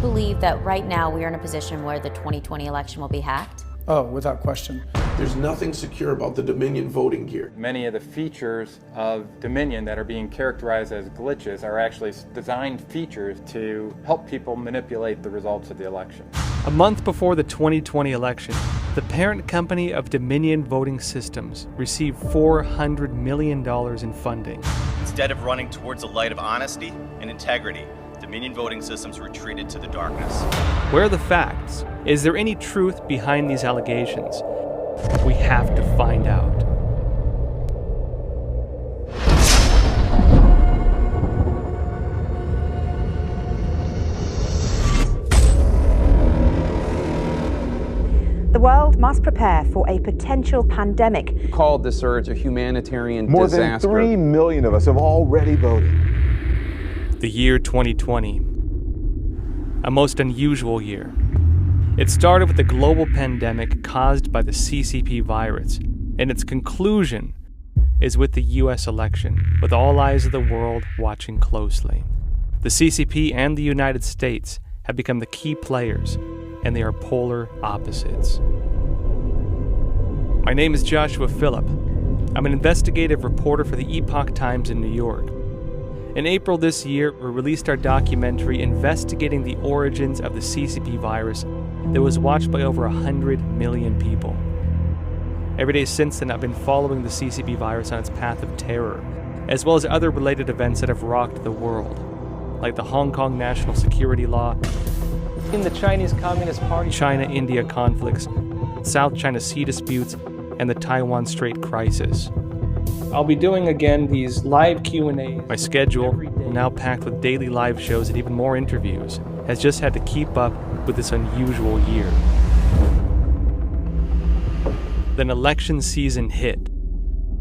believe that right now we are in a position where the 2020 election will be hacked? Oh, without question. There's nothing secure about the Dominion voting gear. Many of the features of Dominion that are being characterized as glitches are actually designed features to help people manipulate the results of the election. A month before the 2020 election, the parent company of Dominion Voting Systems received $400 million in funding. Instead of running towards the light of honesty and integrity, Dominion Voting Systems retreated to the darkness. Where are the facts? Is there any truth behind these allegations? We have to find out. The world must prepare for a potential pandemic. Called the surge a humanitarian More disaster. More than 3 million of us have already voted. The year 2020. A most unusual year. It started with a global pandemic caused by the CCP virus, and its conclusion is with the US election, with all eyes of the world watching closely. The CCP and the United States have become the key players, and they are polar opposites. My name is Joshua Phillip. I'm an investigative reporter for the Epoch Times in New York. In April this year, we released our documentary investigating the origins of the CCP virus that was watched by over 100 million people. Every day since then, I've been following the CCP virus on its path of terror, as well as other related events that have rocked the world, like the Hong Kong national security law, in the Chinese Communist Party, China-India conflicts, South China Sea disputes, and the Taiwan Strait crisis. I'll be doing again these live Q&As. My schedule, now packed with daily live shows and even more interviews, has just had to keep up with this unusual year. Then election season hit.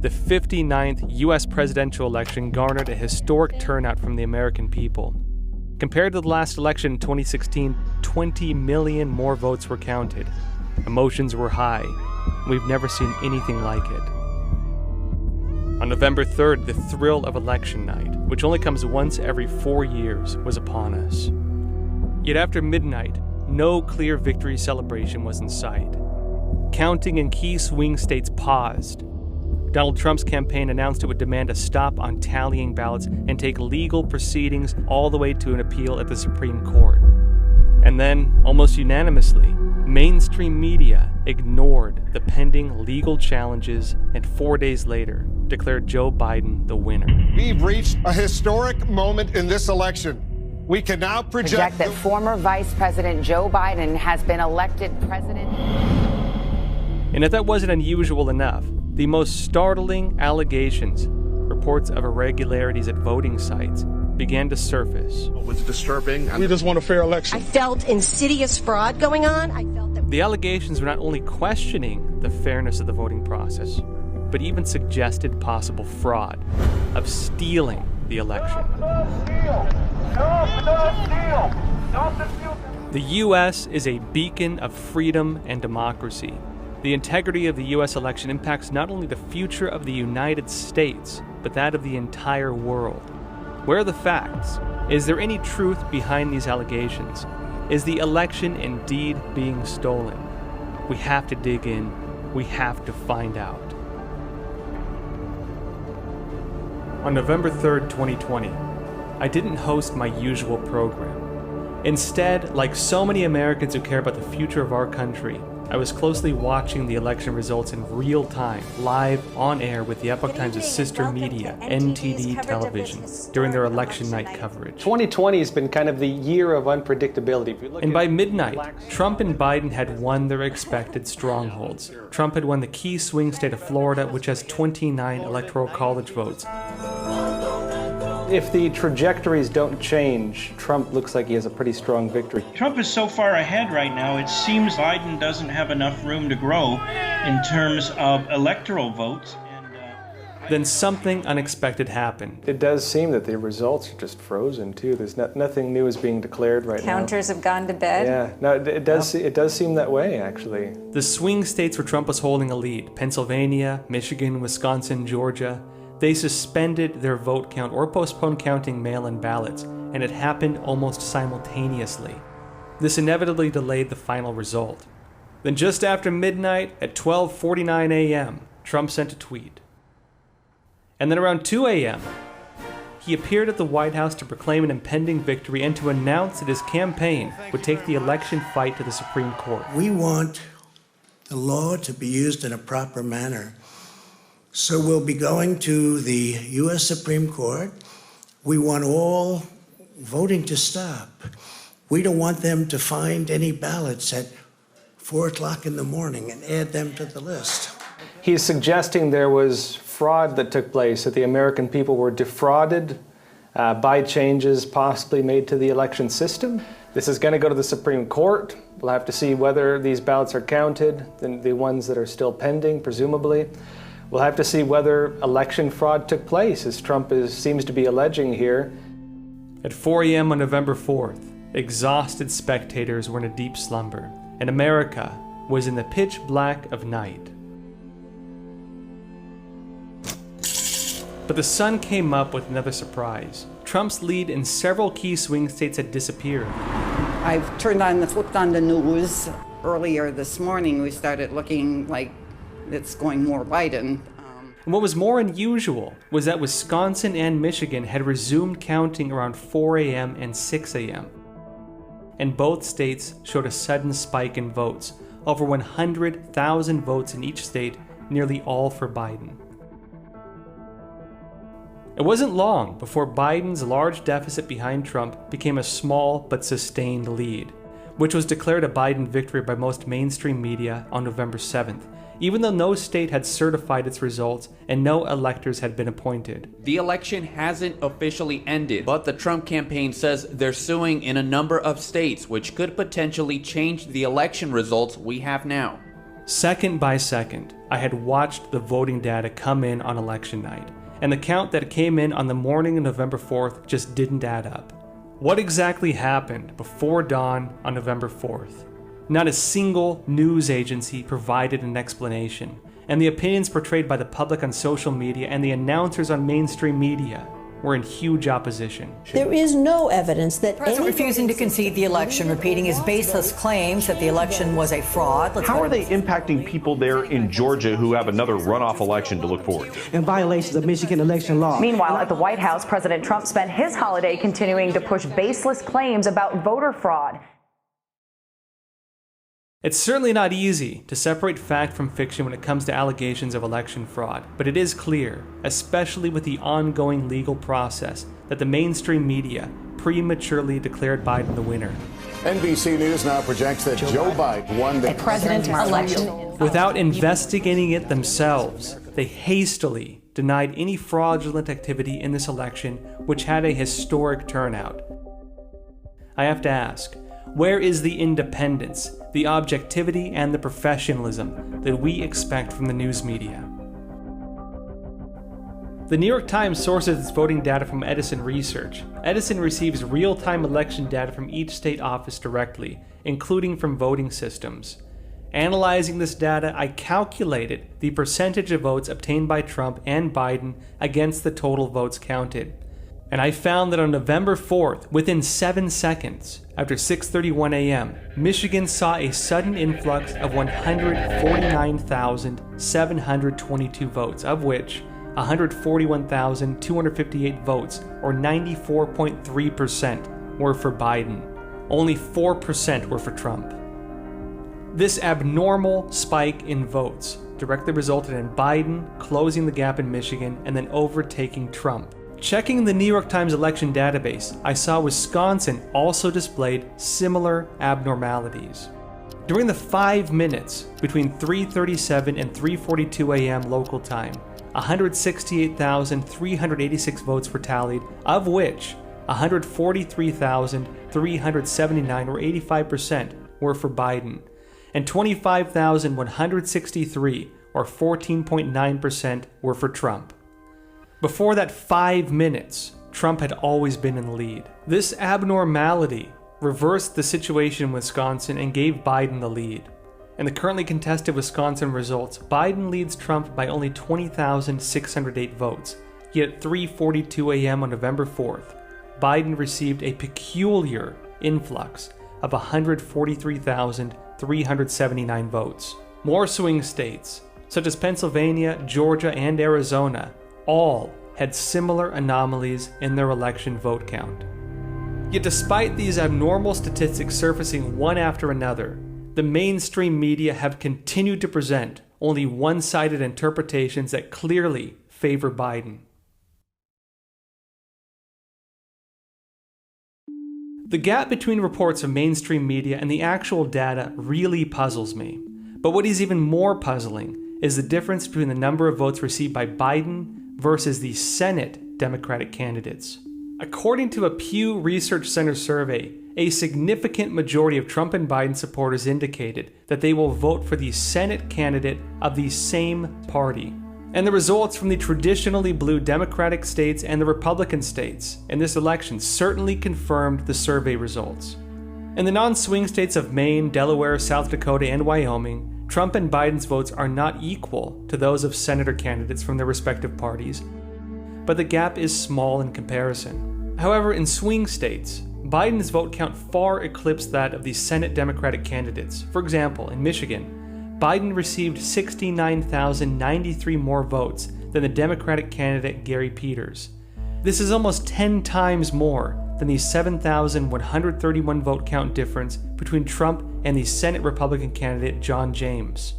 The 59th U.S. presidential election garnered a historic turnout from the American people. Compared to the last election in 2016, 20 million more votes were counted. Emotions were high. We've never seen anything like it. On November 3rd, the thrill of election night, which only comes once every 4 years, was upon us. Yet after midnight, no clear victory celebration was in sight. Counting in key swing states paused. Donald Trump's campaign announced it would demand a stop on tallying ballots and take legal proceedings all the way to an appeal at the Supreme Court. And then, almost unanimously, mainstream media ignored the pending legal challenges and 4 days later declared Joe Biden the winner. We've reached a historic moment in this election. We can now project that former Vice President Joe Biden has been elected president. And if that wasn't unusual enough, the most startling allegations, reports of irregularities at voting sites, began to surface. It was disturbing. We just want a fair election. I felt insidious fraud going on. I felt that the allegations were not only questioning the fairness of the voting process, but even suggested possible fraud of stealing the election. The U.S. is a beacon of freedom and democracy. The integrity of the U.S. election impacts not only the future of the United States, but that of the entire world. Where are the facts? Is there any truth behind these allegations? Is the election indeed being stolen? We have to dig in. We have to find out. On November 3rd, 2020, I didn't host my usual program. Instead, like so many Americans who care about the future of our country, I was closely watching the election results in real time, live, on air with the Epoch Times' sister media, NTD Television, during their election night coverage. 2020 has been kind of the year of unpredictability. And by midnight, Trump and Biden had won their expected strongholds. Trump had won the key swing state of Florida, which has 29 electoral college votes. If the trajectories don't change, Trump looks like he has a pretty strong victory. Trump is so far ahead right now, it seems Biden doesn't have enough room to grow in terms of electoral votes. Then something unexpected happened. It does seem that the results are just frozen, too. There's nothing new is being declared right now. Counters have gone to bed? Yeah, no, it does seem that way, actually. The swing states where Trump was holding a lead, Pennsylvania, Michigan, Wisconsin, Georgia, they suspended their vote count or postponed counting mail-in ballots, and it happened almost simultaneously. This inevitably delayed the final result. Then just after midnight, at 12:49 a.m., Trump sent a tweet. And then around 2 a.m., he appeared at the White House to proclaim an impending victory and to announce that his campaign would take the election fight to the Supreme Court. We want the law to be used in a proper manner. So we'll be going to the U.S. Supreme Court. We want all voting to stop. We don't want them to find any ballots at 4 o'clock in the morning and add them to the list. He's suggesting there was fraud that took place, that the American people were defrauded by changes possibly made to the election system. This is going to go to the Supreme Court. We'll have to see whether these ballots are counted, the ones that are still pending, presumably. We'll have to see whether election fraud took place, as Trump seems to be alleging here. At 4 a.m. on November 4th, exhausted spectators were in a deep slumber, and America was in the pitch black of night. But the sun came up with another surprise. Trump's lead in several key swing states had disappeared. I've flipped on the news earlier this morning. We started looking like it's going more Biden. And what was more unusual was that Wisconsin and Michigan had resumed counting around 4 a.m. and 6 a.m. And both states showed a sudden spike in votes, over 100,000 votes in each state, nearly all for Biden. It wasn't long before Biden's large deficit behind Trump became a small but sustained lead, which was declared a Biden victory by most mainstream media on November 7th, even though no state had certified its results and no electors had been appointed. The election hasn't officially ended, but the Trump campaign says they're suing in a number of states, which could potentially change the election results we have now. Second by second, I had watched the voting data come in on election night, and the count that came in on the morning of November 4th just didn't add up. What exactly happened before dawn on November 4th? Not a single news agency provided an explanation, and the opinions portrayed by the public on social media and the announcers on mainstream media were in huge opposition. There is no evidence that the president refusing to concede the election, repeating his baseless claims that the election was a fraud. How are they impacting people there in Georgia who have another runoff election to look forward to? In violations of Michigan election law. Meanwhile, at the White House, President Trump spent his holiday continuing to push baseless claims about voter fraud. It's certainly not easy to separate fact from fiction when it comes to allegations of election fraud, but it is clear, especially with the ongoing legal process, that the mainstream media prematurely declared Biden the winner. NBC News now projects that Joe Biden won the presidential election. Without investigating it themselves, they hastily denied any fraudulent activity in this election, which had a historic turnout. I have to ask, where is the independence, the objectivity, and the professionalism that we expect from the news media? The New York Times sources its voting data from Edison Research. Edison receives real-time election data from each state office directly, including from voting systems. Analyzing this data, I calculated the percentage of votes obtained by Trump and Biden against the total votes counted. And I found that on November 4th, within 7 seconds, after 6:31 a.m., Michigan saw a sudden influx of 149,722 votes, of which 141,258 votes, or 94.3%, were for Biden. Only 4% were for Trump. This abnormal spike in votes directly resulted in Biden closing the gap in Michigan and then overtaking Trump. Checking the New York Times election database, I saw Wisconsin also displayed similar abnormalities. During the 5 minutes between 3:37 and 3:42 a.m. local time, 168,386 votes were tallied, of which 143,379, or 85%, were for Biden, and 25,163, or 14.9%, were for Trump. Before that 5 minutes, Trump had always been in the lead. This abnormality reversed the situation in Wisconsin and gave Biden the lead. In the currently contested Wisconsin results, Biden leads Trump by only 20,608 votes. Yet at 3:42 a.m. on November 4th, Biden received a peculiar influx of 143,379 votes. More swing states, such as Pennsylvania, Georgia, and Arizona, all had similar anomalies in their election vote count. Yet despite these abnormal statistics surfacing one after another, the mainstream media have continued to present only one-sided interpretations that clearly favor Biden. The gap between reports of mainstream media and the actual data really puzzles me. But what is even more puzzling is the difference between the number of votes received by Biden versus the Senate Democratic candidates. According to a Pew Research Center survey, a significant majority of Trump and Biden supporters indicated that they will vote for the Senate candidate of the same party. And the results from the traditionally blue Democratic states and the Republican states in this election certainly confirmed the survey results. In the non-swing states of Maine, Delaware, South Dakota, and Wyoming, Trump and Biden's votes are not equal to those of senator candidates from their respective parties, but the gap is small in comparison. However, in swing states, Biden's vote count far eclipsed that of the Senate Democratic candidates. For example, in Michigan, Biden received 69,093 more votes than the Democratic candidate Gary Peters. This is almost 10 times more than the 7,131 vote count difference between Trump and the Senate Republican candidate John James.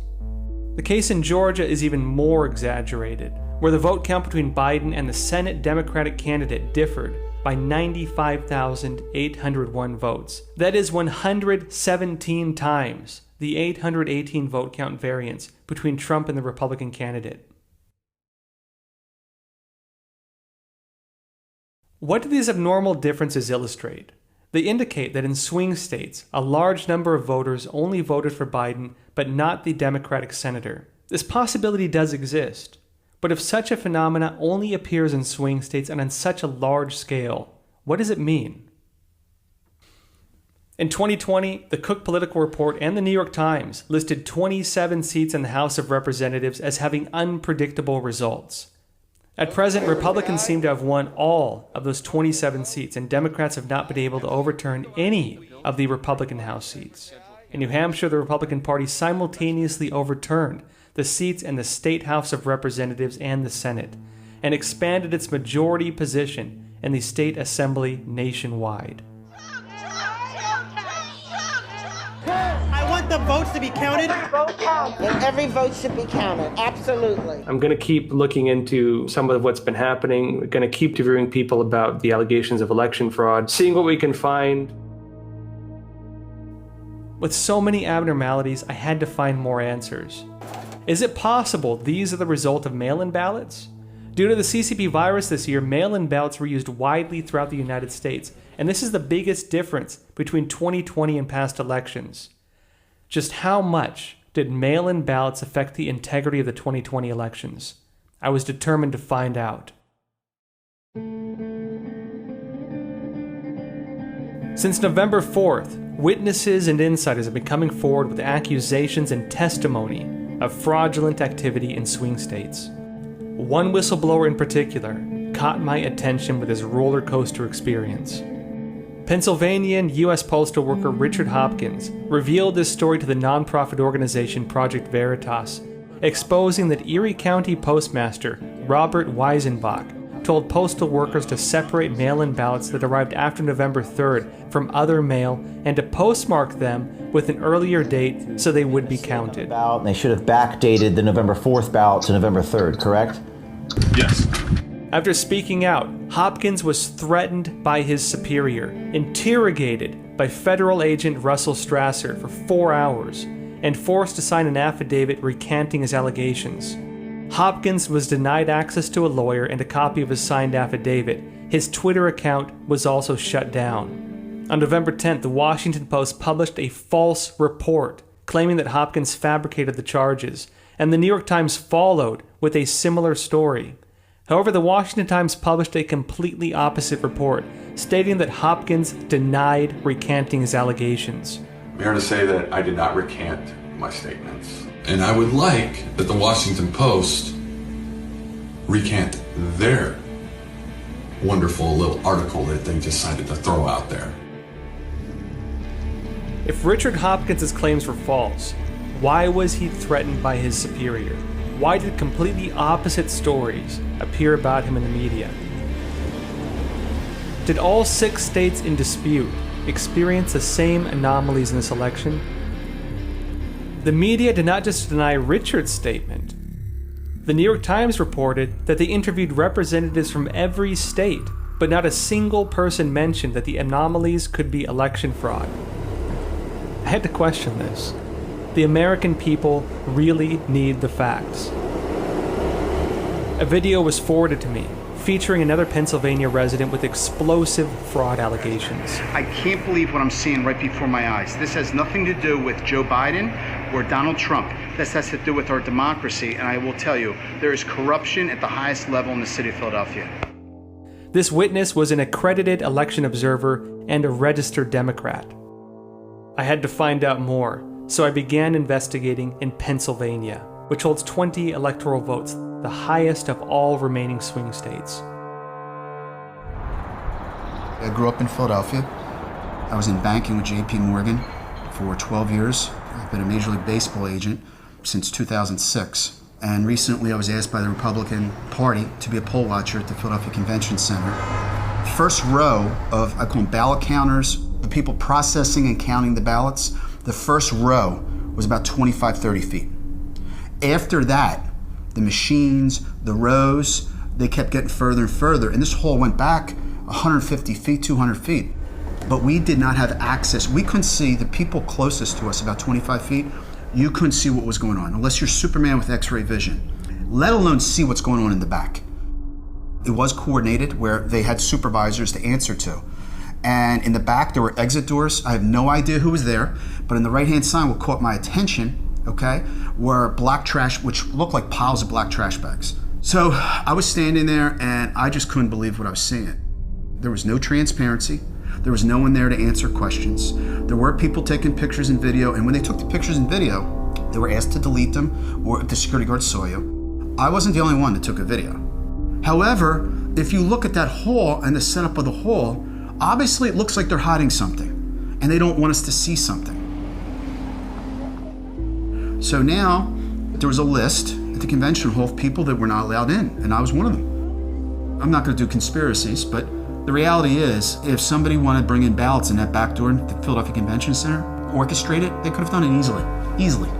The case in Georgia is even more exaggerated, where the vote count between Biden and the Senate Democratic candidate differed by 95,801 votes. That is 117 times the 818 vote count variance between Trump and the Republican candidate. What do these abnormal differences illustrate? They indicate that in swing states, a large number of voters only voted for Biden, but not the Democratic senator. This possibility does exist, but if such a phenomena only appears in swing states and on such a large scale, what does it mean? In 2020, the Cook Political Report and the New York Times listed 27 seats in the House of Representatives as having unpredictable results. At present, Republicans seem to have won all of those 27 seats, and Democrats have not been able to overturn any of the Republican House seats. In New Hampshire, the Republican Party simultaneously overturned the seats in the State House of Representatives and the Senate, and expanded its majority position in the state assembly nationwide. I want the votes to be counted. Every vote counts, and every vote should be counted. Absolutely. I'm going to keep looking into some of what's been happening. We're going to keep interviewing people about the allegations of election fraud, seeing what we can find. With so many abnormalities, I had to find more answers. Is it possible these are the result of mail-in ballots? Due to the CCP virus this year, mail-in ballots were used widely throughout the United States, and this is the biggest difference between 2020 and past elections. Just how much did mail-in ballots affect the integrity of the 2020 elections? I was determined to find out. Since November 4th, witnesses and insiders have been coming forward with accusations and testimony of fraudulent activity in swing states. One whistleblower in particular caught my attention with his roller coaster experience. Pennsylvanian U.S. postal worker Richard Hopkins revealed this story to the nonprofit organization Project Veritas, exposing that Erie County Postmaster Robert Weisenbach told postal workers to separate mail-in ballots that arrived after November 3rd from other mail and to postmark them with an earlier date so they would be counted. They should have backdated the November 4th ballot to November 3rd, correct? Yes. After speaking out, Hopkins was threatened by his superior, interrogated by federal agent Russell Strasser for 4 hours, and forced to sign an affidavit recanting his allegations. Hopkins was denied access to a lawyer and a copy of his signed affidavit. His Twitter account was also shut down. On November 10th, the Washington Post published a false report claiming that Hopkins fabricated the charges, and the New York Times followed with a similar story. However, the Washington Times published a completely opposite report, stating that Hopkins denied recanting his allegations. I'm here to say that I did not recant my statements. And I would like that the Washington Post recant their wonderful little article that they decided to throw out there. If Richard Hopkins' claims were false, why was he threatened by his superior? Why did completely opposite stories appear about him in the media? Did all 6 states in dispute experience the same anomalies in this election? The media did not just deny Richard's statement. The New York Times reported that they interviewed representatives from every state, but not a single person mentioned that the anomalies could be election fraud. I had to question this. The American people really need the facts. A video was forwarded to me, featuring another Pennsylvania resident with explosive fraud allegations. I can't believe what I'm seeing right before my eyes. This has nothing to do with Joe Biden or Donald Trump. This has to do with our democracy, and I will tell you, there is corruption at the highest level in the city of Philadelphia. This witness was an accredited election observer and a registered Democrat. I had to find out more, so I began investigating in Pennsylvania, which holds 20 electoral votes, the highest of all remaining swing states. I grew up in Philadelphia. I was in banking with JP Morgan for 12 years. I've been a Major League Baseball agent since 2006. And recently I was asked by the Republican Party to be a poll watcher at the Philadelphia Convention Center. First row of, I call them ballot counters, the people processing and counting the ballots, the first row was about 25, 30 feet. After that, the machines, the rows, they kept getting further and further, and this hall went back 150 feet, 200 feet. But we did not have access. We couldn't see the people closest to us, about 25 feet. You couldn't see what was going on, unless you're Superman with X-ray vision, let alone see what's going on in the back. It was coordinated where they had supervisors to answer to. And in the back, there were exit doors. I have no idea who was there, but in the right-hand side, what caught my attention, okay, were black trash, which looked like piles of black trash bags. So I was standing there and I just couldn't believe what I was seeing. There was no transparency. There was no one there to answer questions. There were people taking pictures and video, and when they took the pictures and video, they were asked to delete them, or if the security guard saw you. I wasn't the only one that took a video. However, if you look at that hall and the setup of the hall, obviously it looks like they're hiding something, and they don't want us to see something. So now, there was a list at the convention hall of people that were not allowed in, and I was one of them. I'm not going to do conspiracies, but the reality is, if somebody wanted to bring in ballots in that back door at the Philadelphia Convention Center, orchestrate it, they could have done it easily.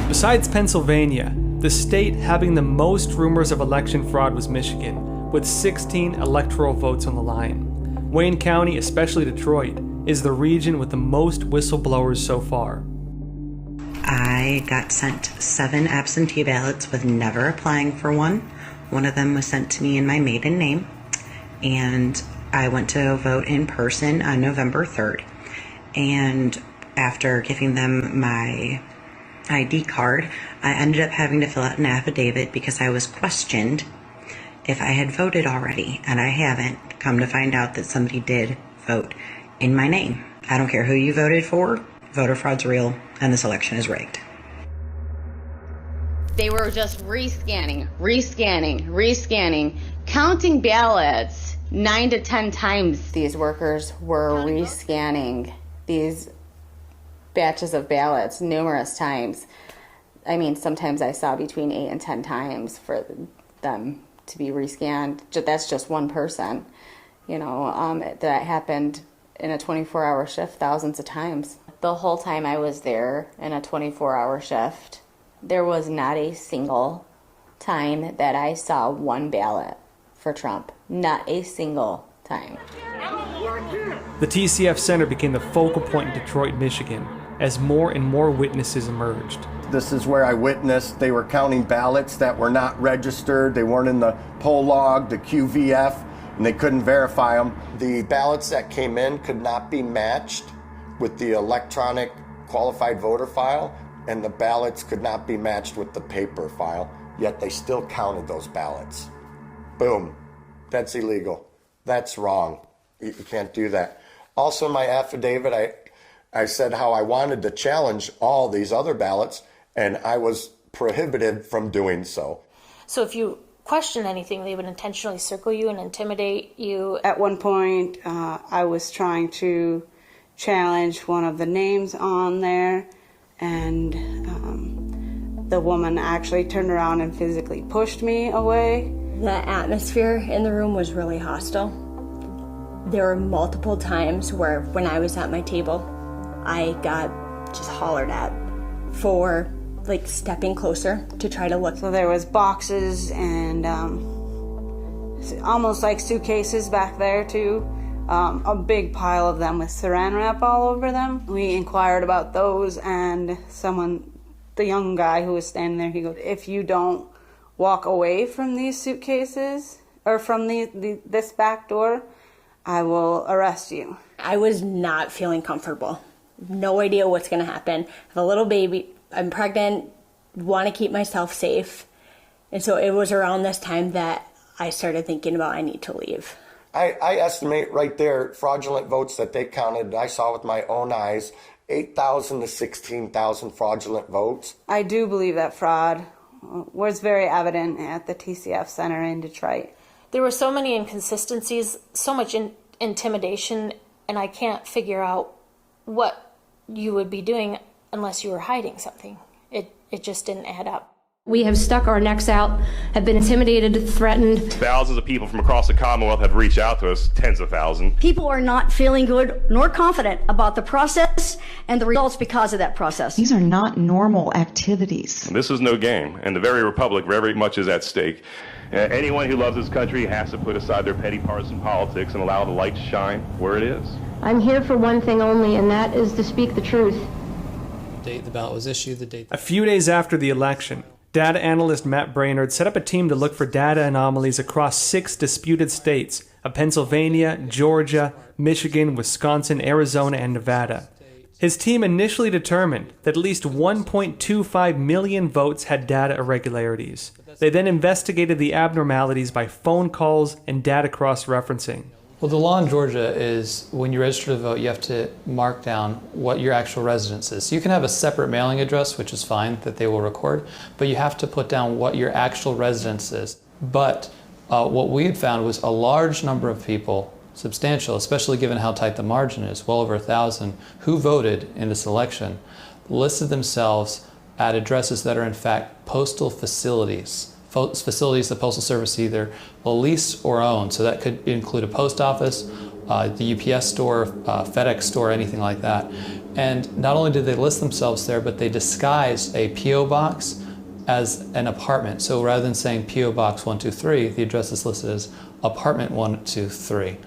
Besides Pennsylvania, the state having the most rumors of election fraud was Michigan, with 16 electoral votes on the line. Wayne County, especially Detroit, is the region with the most whistleblowers so far. I got sent 7 absentee ballots with never applying for one. One of them was sent to me in my maiden name, and I went to vote in person on November 3rd. And after giving them my ID card, I ended up having to fill out an affidavit because I was questioned if I had voted already, and I haven't. Come to find out that somebody did vote in my name. I don't care who you voted for, voter fraud's real, and this election is rigged. They were just rescanning, counting ballots 9 to 10 times. These workers were rescanning these batches of ballots numerous times. I mean, sometimes I saw between 8 and 10 times for them to be rescanned. That's just one person. That happened in a 24-hour shift thousands of times. The whole time I was there in a 24-hour shift, there was not a single time that I saw one ballot for Trump. Not a single time. The TCF Center became the focal point in Detroit, Michigan, as more and more witnesses emerged. This is where I witnessed they were counting ballots that were not registered. They weren't in the poll log, the QVF, and they couldn't verify them. The ballots that came in could not be matched with the electronic qualified voter file, and the ballots could not be matched with the paper file, yet they still counted those ballots. Boom. That's illegal. That's wrong. You can't do that. Also in my affidavit, I said how I wanted to challenge all these other ballots, and I was prohibited from doing so. So if you question anything, they would intentionally circle you and intimidate you? At one point, I was trying to challenged one of the names on there, and the woman actually turned around and physically pushed me away. The atmosphere in the room was really hostile. There were multiple times where when I was at my table, I got just hollered at for like stepping closer to try to look. So there was boxes and almost like suitcases back there too. A big pile of them with saran wrap all over them. We inquired about those, and the young guy who was standing there, he goes, "If you don't walk away from these suitcases or from this back door, I will arrest you." I was not feeling comfortable. No idea what's going to happen. I have a little baby. I'm pregnant, want to keep myself safe. And so it was around this time that I started thinking about I need to leave. I estimate right there, fraudulent votes that they counted, I saw with my own eyes, 8,000 to 16,000 fraudulent votes. I do believe that fraud was very evident at the TCF Center in Detroit. There were so many inconsistencies, so much intimidation, and I can't figure out what you would be doing unless you were hiding something. It just didn't add up. We have stuck our necks out, have been intimidated, threatened. Thousands of people from across the Commonwealth have reached out to us, tens of thousands. People are not feeling good nor confident about the process and the results because of that process. These are not normal activities. This is no game, and the very republic very much is at stake. Anyone who loves this country has to put aside their petty partisan politics and allow the light to shine where it is. I'm here for one thing only, and that is to speak the truth. The date the ballot was issued, the date. A few days after the election, data analyst Matt Brainerd set up a team to look for data anomalies across 6 disputed states of Pennsylvania, Georgia, Michigan, Wisconsin, Arizona, and Nevada. His team initially determined that at least 1.25 million votes had data irregularities. They then investigated the abnormalities by phone calls and data cross-referencing. Well, the law in Georgia is when you register to vote, you have to mark down what your actual residence is. You can have a separate mailing address, which is fine, that they will record, but you have to put down what your actual residence is. But what we had found was a large number of people, substantial, especially given how tight the margin is, well over 1,000, who voted in this election, listed themselves at addresses that are in fact postal facilities. Facilities the Postal Service either will lease or own. So that could include a post office, the UPS store, FedEx store, anything like that. And not only did they list themselves there, but they disguised a P.O. box as an apartment. So rather than saying P.O. Box 123, the address is listed as apartment 123.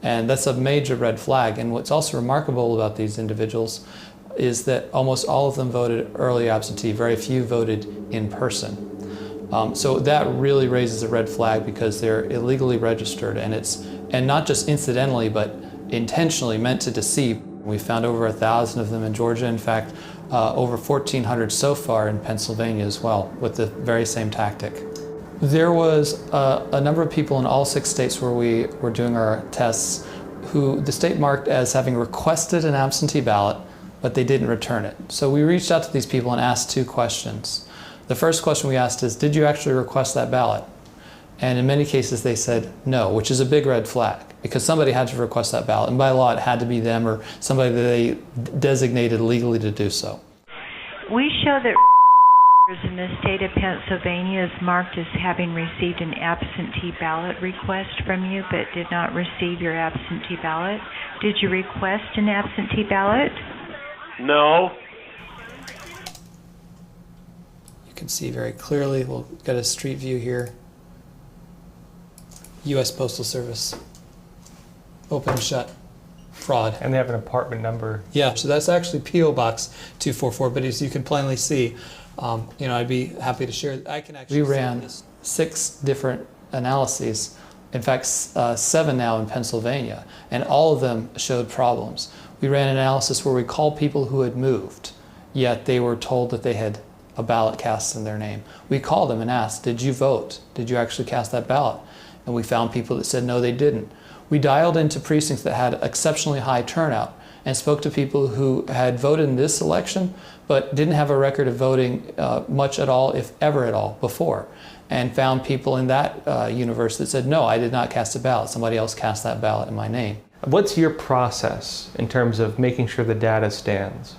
And that's a major red flag. And what's also remarkable about these individuals is that almost all of them voted early absentee. Very few voted in person. So that really raises a red flag because they're illegally registered, and not just incidentally but intentionally meant to deceive. We found over 1,000 of them in Georgia. In fact, over 1,400 so far in Pennsylvania as well, with the very same tactic. There was a number of people in all 6 states where we were doing our tests who the state marked as having requested an absentee ballot, but they didn't return it. So we reached out to these people and asked 2 questions. The first question we asked is, did you actually request that ballot? And in many cases they said no, which is a big red flag because somebody had to request that ballot, and by law it had to be them or somebody that they designated legally to do so. We show that in the state of Pennsylvania is marked as having received an absentee ballot request from you but did not receive your absentee ballot. Did you request an absentee ballot? No. You can see very clearly, we'll get a street view here. U.S. Postal Service. Open and shut. Fraud. And they have an apartment number. Yeah, so that's actually P.O. Box 244, but as you can plainly see, I'd be happy to share. I can actually. We ran 6 different analyses, in fact 7 now in Pennsylvania, and all of them showed problems. We ran an analysis where we called people who had moved, yet they were told that they had a ballot cast in their name. We called them and asked, did you vote? Did you actually cast that ballot? And we found people that said no, they didn't. We dialed into precincts that had exceptionally high turnout and spoke to people who had voted in this election but didn't have a record of voting much at all, if ever at all, before, and found people in that universe that said, no, I did not cast a ballot. Somebody else cast that ballot in my name. What's your process in terms of making sure the data stands?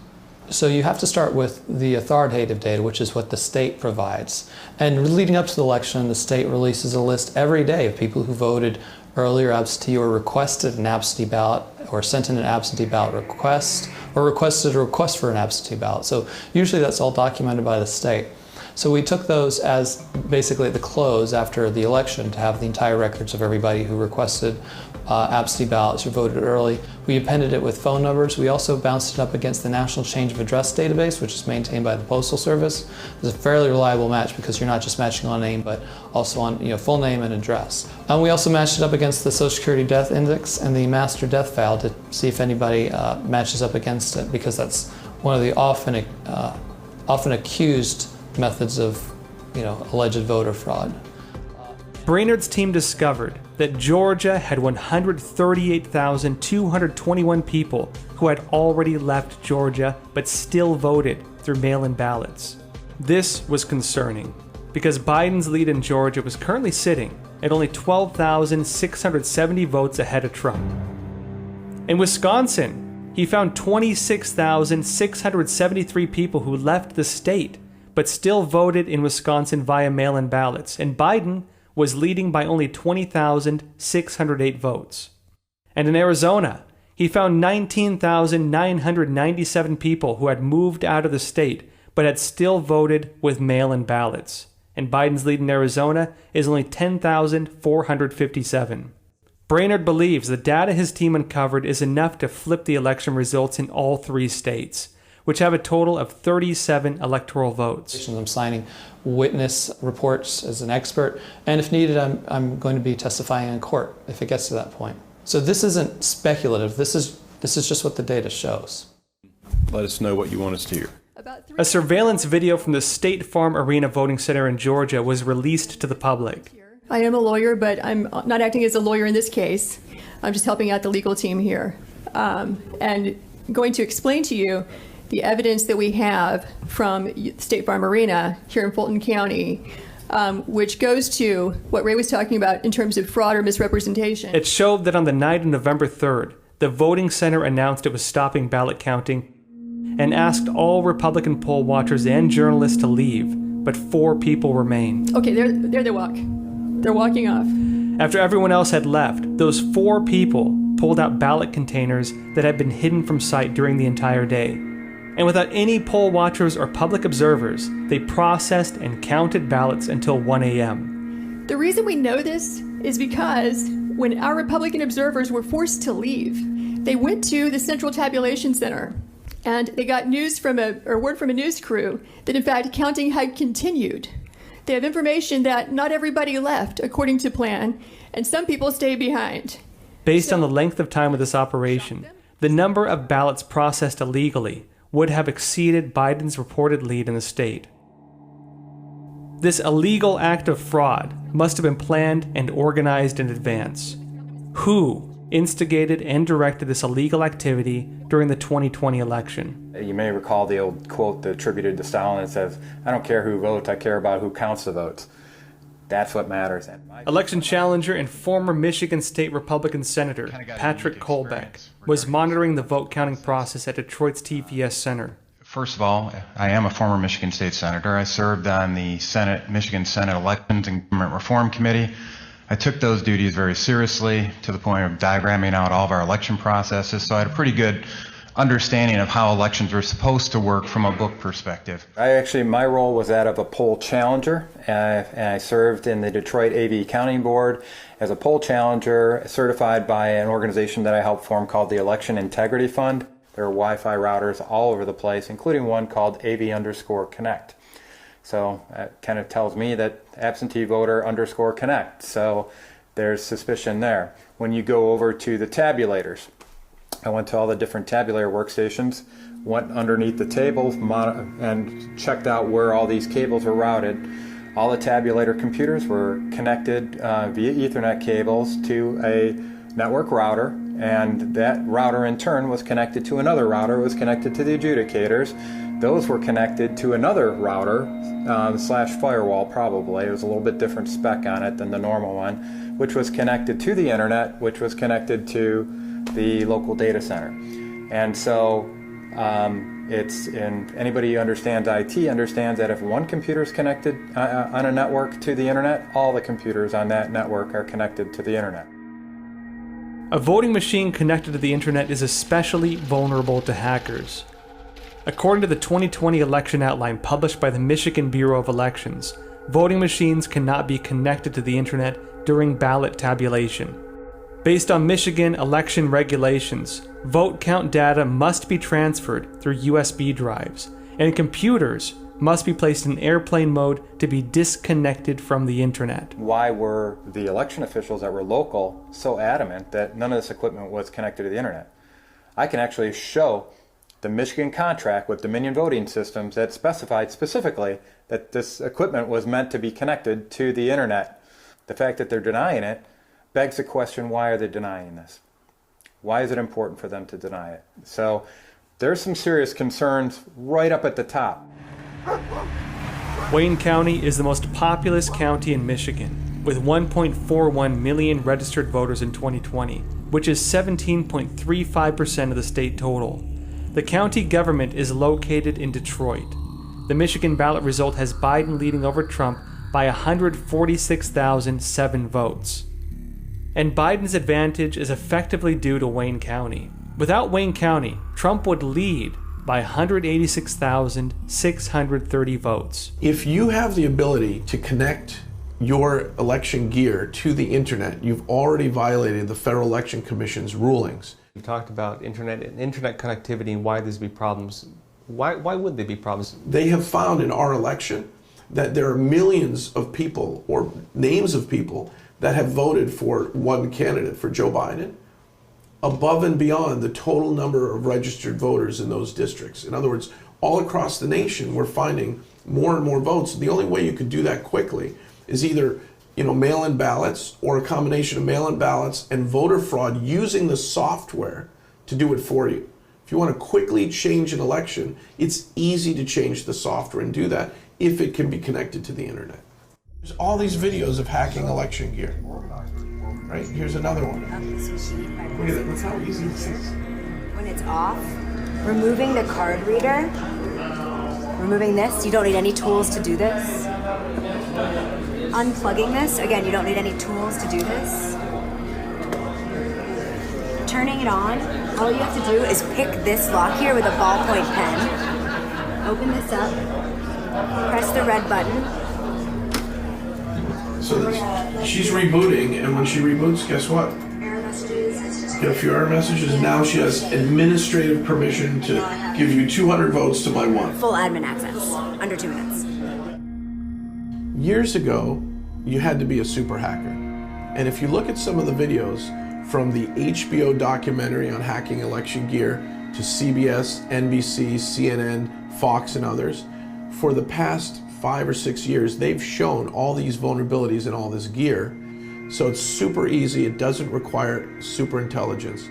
So you have to start with the authoritative data, which is what the state provides. And leading up to the election, the state releases a list every day of people who voted earlier absentee or requested an absentee ballot or sent in an absentee ballot request or requested a request for an absentee ballot. So usually that's all documented by the state. So we took those as basically at the close after the election to have the entire records of everybody who requested absentee ballots or voted early. We appended it with phone numbers. We also bounced it up against the National Change of Address database, which is maintained by the Postal Service. It's a fairly reliable match because you're not just matching on name, but also on full name and address. And we also matched it up against the Social Security Death Index and the Master Death File to see if anybody matches up against it, because that's one of the often accused methods of alleged voter fraud. Brainerd's team discovered that Georgia had 138,221 people who had already left Georgia but still voted through mail-in ballots. This was concerning because Biden's lead in Georgia was currently sitting at only 12,670 votes ahead of Trump. In Wisconsin, he found 26,673 people who left the state but still voted in Wisconsin via mail-in ballots, and Biden was leading by only 20,608 votes. And in Arizona, he found 19,997 people who had moved out of the state but had still voted with mail-in ballots. And Biden's lead in Arizona is only 10,457. Brainerd believes the data his team uncovered is enough to flip the election results in all 3 states, which have a total of 37 electoral votes. I'm signing witness reports as an expert, and if needed, I'm going to be testifying in court if it gets to that point. So this isn't speculative. This is just what the data shows. Let us know what you want us to hear. A surveillance video from the State Farm Arena voting center in Georgia was released to the public. I am a lawyer, but I'm not acting as a lawyer in this case. I'm just helping out the legal team here. And going to explain to you the evidence that we have from State Farm Arena here in Fulton County, which goes to what Ray was talking about in terms of fraud or misrepresentation. It showed that on the night of November 3rd, the voting center announced it was stopping ballot counting and asked all Republican poll watchers and journalists to leave, but 4 people remained. Okay, there they walk. They're walking off. After everyone else had left, those 4 people pulled out ballot containers that had been hidden from sight during the entire day. And without any poll watchers or public observers, they processed and counted ballots until 1 a.m. The reason we know this is because when our Republican observers were forced to leave, they went to the Central Tabulation Center and they got word from a news crew that in fact counting had continued. They have information that not everybody left according to plan, and some people stayed behind. Based on the length of time of this operation, the number of ballots processed illegally would have exceeded Biden's reported lead in the state. This illegal act of fraud must have been planned and organized in advance. Who instigated and directed this illegal activity during the 2020 election? You may recall the old quote attributed to Stalin that says, "I don't care who votes, I care about who counts the votes." That's what matters. Election challenger and former Michigan State Republican Senator Patrick Kolbeck was monitoring the vote counting process at Detroit's TPS Center. First of all, I am a former Michigan State Senator. I served on the Michigan Senate Elections and Government Reform Committee. I took those duties very seriously to the point of diagramming out all of our election processes, so I had a pretty good understanding of how elections were supposed to work from a book perspective. My role was that of a poll challenger, and I served in the Detroit AV Counting Board as a poll challenger certified by an organization that I helped form called the Election Integrity Fund. There are Wi-Fi routers all over the place, including one called AV_Connect. So that kind of tells me that absentee voter _connect. So there's suspicion there. When you go over to the tabulators, I went to all the different tabulator workstations, went underneath the tables and checked out where all these cables were routed. All the tabulator computers were connected via Ethernet cables to a network router, and that router in turn was connected to another router, was connected to the adjudicators. Those were connected to another router / firewall probably. It was a little bit different spec on it than the normal one, which was connected to the internet, which was connected to the local data center. And so anybody who understands IT understands that if one computer is connected on a network to the internet, all the computers on that network are connected to the internet. A voting machine connected to the internet is especially vulnerable to hackers. According to the 2020 election outline published by the Michigan Bureau of Elections, voting machines cannot be connected to the internet during ballot tabulation. Based on Michigan election regulations, vote count data must be transferred through USB drives, and computers must be placed in airplane mode to be disconnected from the internet. Why were the election officials that were local so adamant that none of this equipment was connected to the internet? I can actually show the Michigan contract with Dominion Voting Systems that specified specifically that this equipment was meant to be connected to the internet. The fact that they're denying it begs the question, why are they denying this? Why is it important for them to deny it? So there's some serious concerns right up at the top. Wayne County is the most populous county in Michigan, with 1.41 million registered voters in 2020, which is 17.35% of the state total. The county government is located in Detroit. The Michigan ballot result has Biden leading over Trump by 146,007 votes. And Biden's advantage is effectively due to Wayne County. Without Wayne County, Trump would lead by 186,630 votes. If you have the ability to connect your election gear to the internet, you've already violated the Federal Election Commission's rulings. We talked about internet connectivity and why there's be problems. Why would there be problems? They have found in our election that there are millions of people or names of people that have voted for one candidate, for Joe Biden, above and beyond the total number of registered voters in those districts. In other words, all across the nation, we're finding more and more votes. The only way you could do that quickly is either mail-in ballots or a combination of mail-in ballots and voter fraud using the software to do it for you. If you want to quickly change an election, it's easy to change the software and do that if it can be connected to the internet. There's all these videos of hacking election gear. Right, here's another one. Look at that, that's how easy this is. When it's off, removing the card reader, removing this, you don't need any tools to do this. Unplugging this, again, you don't need any tools to do this. Turning it on, all you have to do is pick this lock here with a ballpoint pen. Open this up, press the red button. So she's rebooting, and when she reboots, guess what? Get a few error messages. Now she has administrative permission to give you 200 votes to my one. Full admin access, under 2 minutes. Years ago, you had to be a super hacker. And if you look at some of the videos from the HBO documentary on hacking election gear to CBS, NBC, CNN, Fox, and others, for the past 5 or 6 years, they've shown all these vulnerabilities in all this gear. So it's super easy. It doesn't require super intelligence.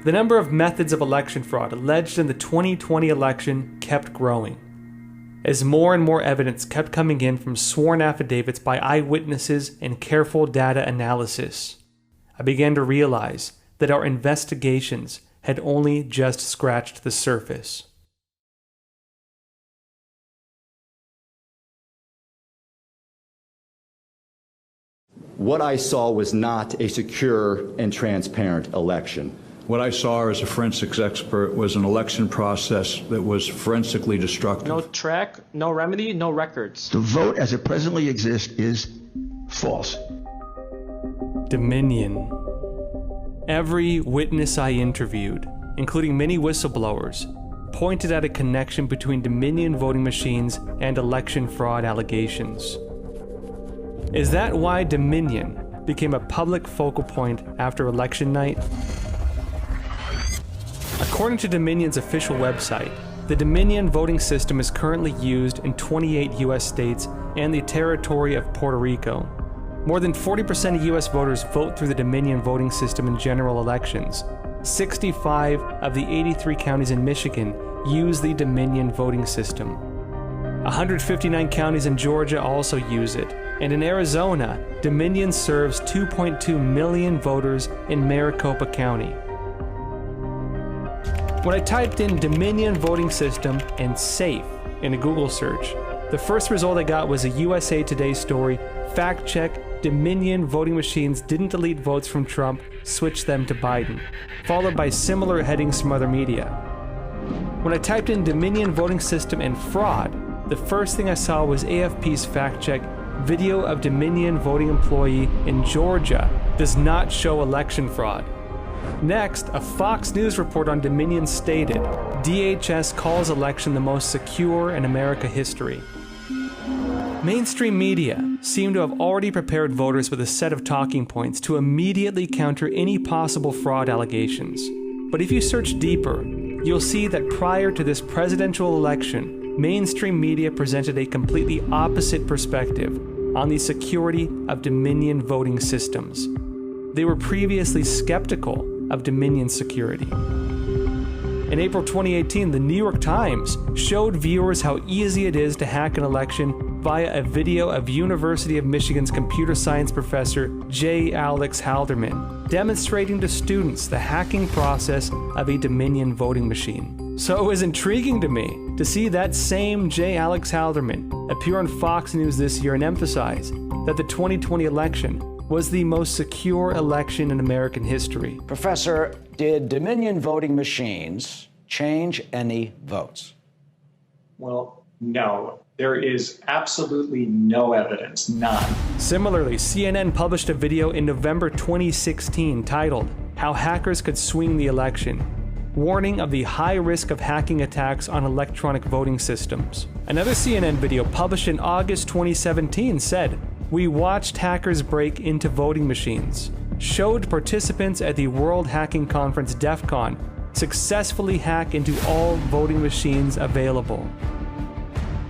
The number of methods of election fraud alleged in the 2020 election kept growing, as more and more evidence kept coming in from sworn affidavits by eyewitnesses and careful data analysis. I began to realize that our investigations had only just scratched the surface. What I saw was not a secure and transparent election. What I saw as a forensics expert was an election process that was forensically destructive. No track, no remedy, no records. The vote as it presently exists is false. Dominion. Every witness I interviewed, including many whistleblowers, pointed at a connection between Dominion voting machines and election fraud allegations. Is that why Dominion became a public focal point after election night? According to Dominion's official website, the Dominion voting system is currently used in 28 U.S. states and the territory of Puerto Rico. More than 40% of U.S. voters vote through the Dominion voting system in general elections. 65 of the 83 counties in Michigan use the Dominion voting system. 159 counties in Georgia also use it. And in Arizona, Dominion serves 2.2 million voters in Maricopa County. When I typed in Dominion voting system and safe in a Google search, the first result I got was a USA Today story, fact check, Dominion voting machines didn't delete votes from Trump, switch them to Biden, followed by similar headings from other media. When I typed in Dominion voting system and fraud, the first thing I saw was AFP's fact check, video of Dominion voting employee in Georgia does not show election fraud. Next, a Fox News report on Dominion stated, DHS calls election the most secure in America history. Mainstream media seem to have already prepared voters with a set of talking points to immediately counter any possible fraud allegations. But if you search deeper, you'll see that prior to this presidential election, mainstream media presented a completely opposite perspective on the security of Dominion voting systems. They were previously skeptical of Dominion security. In April 2018, the New York Times showed viewers how easy it is to hack an election via a video of University of Michigan's computer science professor J. Alex Halderman demonstrating to students the hacking process of a Dominion voting machine. So it was intriguing to me to see that same J. Alex Halderman appear on Fox News this year and emphasize that the 2020 election was the most secure election in American history. Professor, did Dominion voting machines change any votes? Well, no. There is absolutely no evidence, none. Similarly, CNN published a video in November 2016 titled, How Hackers Could Swing the Election, warning of the high risk of hacking attacks on electronic voting systems. Another CNN video published in August 2017 said, We watched hackers break into voting machines, showed participants at the World Hacking Conference DEF CON successfully hack into all voting machines available.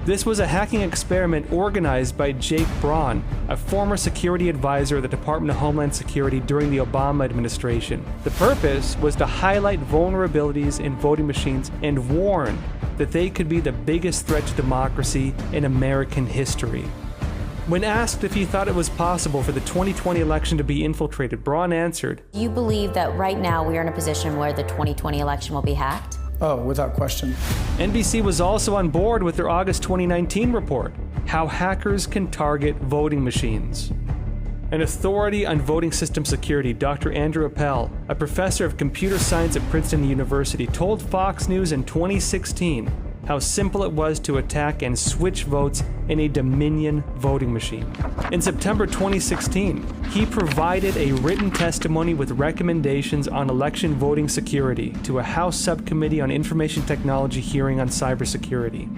This was a hacking experiment organized by Jake Braun, a former security advisor at the Department of Homeland Security during the Obama administration. The purpose was to highlight vulnerabilities in voting machines and warn that they could be the biggest threat to democracy in American history. When asked if he thought it was possible for the 2020 election to be infiltrated, Braun answered, Do you believe that right now we are in a position where the 2020 election will be hacked? Oh, without question. NBC was also on board with their August 2019 report, How Hackers Can Target Voting Machines. An authority on voting system security, Dr. Andrew Appel, a professor of computer science at Princeton University, told Fox News in 2016 how simple it was to attack and switch votes in a Dominion voting machine. In September 2016, he provided a written testimony with recommendations on election voting security to a House Subcommittee on Information Technology hearing on cybersecurity.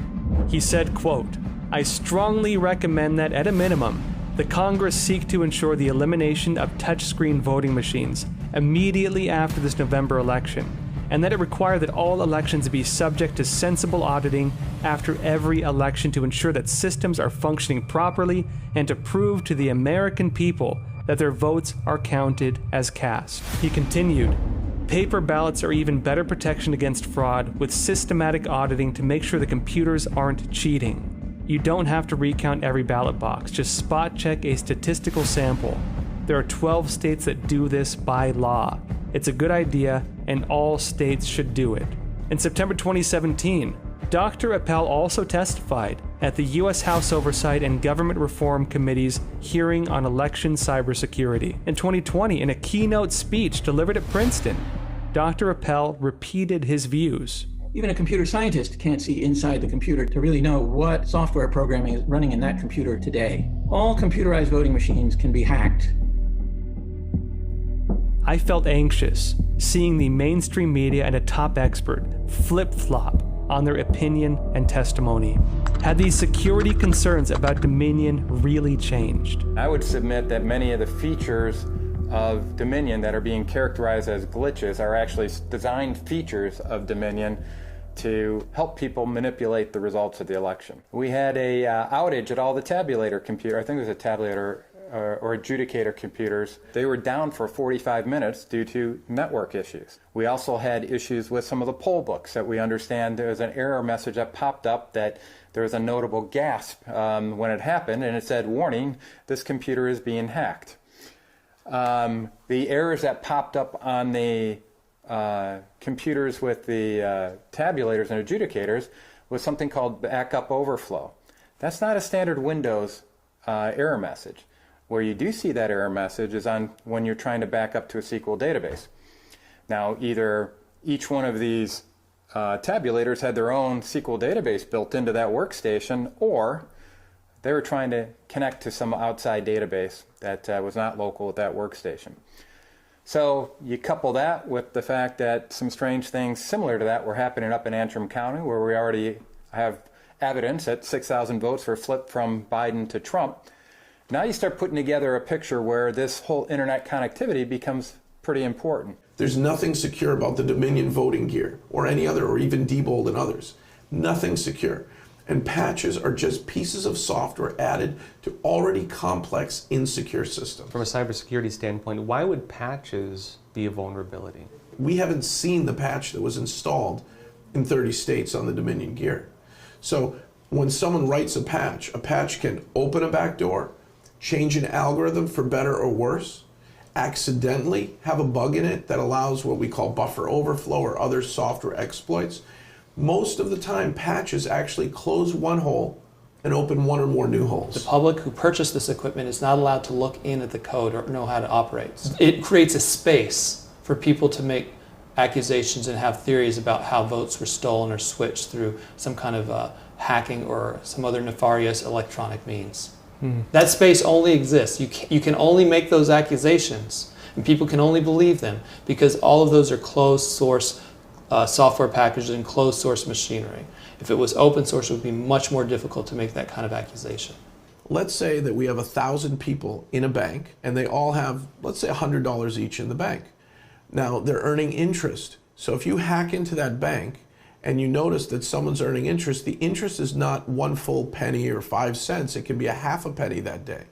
He said, quote, I strongly recommend that, at a minimum, the Congress seek to ensure the elimination of touchscreen voting machines immediately after this November election, and that it require that all elections be subject to sensible auditing after every election to ensure that systems are functioning properly and to prove to the American people that their votes are counted as cast. He continued, paper ballots are even better protection against fraud with systematic auditing to make sure the computers aren't cheating. You don't have to recount every ballot box, just spot check a statistical sample. There are 12 states that do this by law. It's a good idea, and all states should do it. In September 2017, Dr. Appel also testified at the U.S. House Oversight and Government Reform Committee's hearing on election cybersecurity. In 2020, in a keynote speech delivered at Princeton, Dr. Appel repeated his views. Even a computer scientist can't see inside the computer to really know what software programming is running in that computer today. All computerized voting machines can be hacked. I felt anxious seeing the mainstream media and a top expert flip-flop on their opinion and testimony. Had these security concerns about Dominion really changed? I would submit that many of the features of Dominion that are being characterized as glitches are actually designed features of Dominion to help people manipulate the results of the election. We had a outage at all the tabulator computer. I think it was a tabulator or adjudicator computers, they were down for 45 minutes due to network issues. We also had issues with some of the poll books that we understand there was an error message that popped up that there was a notable gasp when it happened, and it said, warning, this computer is being hacked. The errors that popped up on the computers with the tabulators and adjudicators was something called backup overflow. That's not a standard Windows error message. Where you do see that error message is on when you're trying to back up to a SQL database. Now, either each one of these tabulators had their own SQL database built into that workstation, or they were trying to connect to some outside database that was not local at that workstation. So you couple that with the fact that some strange things similar to that were happening up in Antrim County, where we already have evidence that 6,000 votes were flipped from Biden to Trump. Now you start putting together a picture where this whole internet connectivity becomes pretty important. There's nothing secure about the Dominion voting gear or any other, or even Diebold and others. Nothing secure. And patches are just pieces of software added to already complex, insecure systems. From a cybersecurity standpoint, why would patches be a vulnerability? We haven't seen the patch that was installed in 30 states on the Dominion gear. So when someone writes a patch can open a back door, change an algorithm for better or worse, accidentally have a bug in it that allows what we call buffer overflow or other software exploits. Most of the time, patches actually close one hole and open one or more new holes. The public who purchased this equipment is not allowed to look in at the code or know how to operate. It creates a space for people to make accusations and have theories about how votes were stolen or switched through some kind of hacking or some other nefarious electronic means. That space only exists. You can only make those accusations, and people can only believe them because all of those are closed source software packages and closed source machinery. If it was open source, it would be much more difficult to make that kind of accusation. Let's say that we have 1,000 people in a bank and they all have, let's say, $100 each in the bank. Now they're earning interest. So if you hack into that bank and you notice that someone's earning interest, the interest is not 1 full penny or 5 cents. It can be a half a penny that day.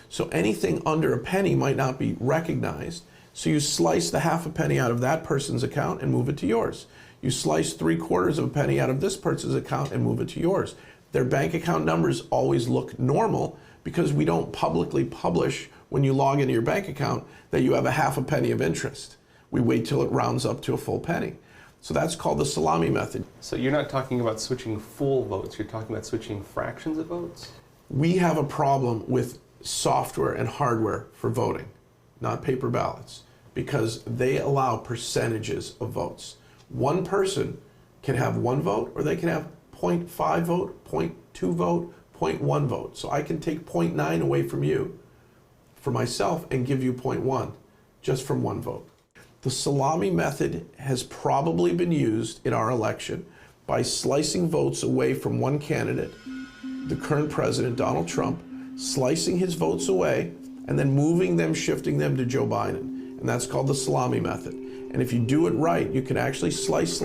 So anything under a penny might not be recognized. So you slice the half a penny out of that person's account and move it to yours. You slice 3/4 of a penny out of this person's account and move it to yours. Their bank account numbers always look normal because we don't publicly publish when you log into your bank account that you have a half a penny of interest. We wait till it rounds up to a full penny. So that's called the salami method. So you're not talking about switching full votes, you're talking about switching fractions of votes? We have a problem with software and hardware for voting, not paper ballots, because they allow percentages of votes. One person can have 1 vote, or they can have 0.5 vote, 0.2 vote, 0.1 vote. So I can take 0.9 away from you for myself and give you 0.1 just from 1 vote. The salami method has probably been used in our election by slicing votes away from one candidate, the current president, Donald Trump, slicing his votes away and then moving them, shifting them to Joe Biden. And that's called the salami method. And if you do it right, you can actually slice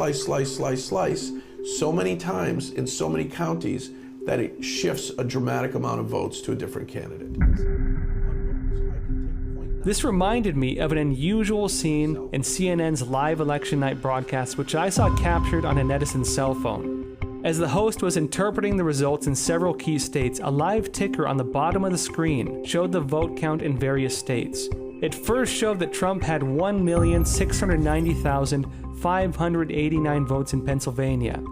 so many times in so many counties that it shifts a dramatic amount of votes to a different candidate. This reminded me of an unusual scene in CNN's live election night broadcast, which I saw captured on an Edison cell phone. As the host was interpreting the results in several key states, a live ticker on the bottom of the screen showed the vote count in various states. It first showed that Trump had 1,690,589 votes in Pennsylvania,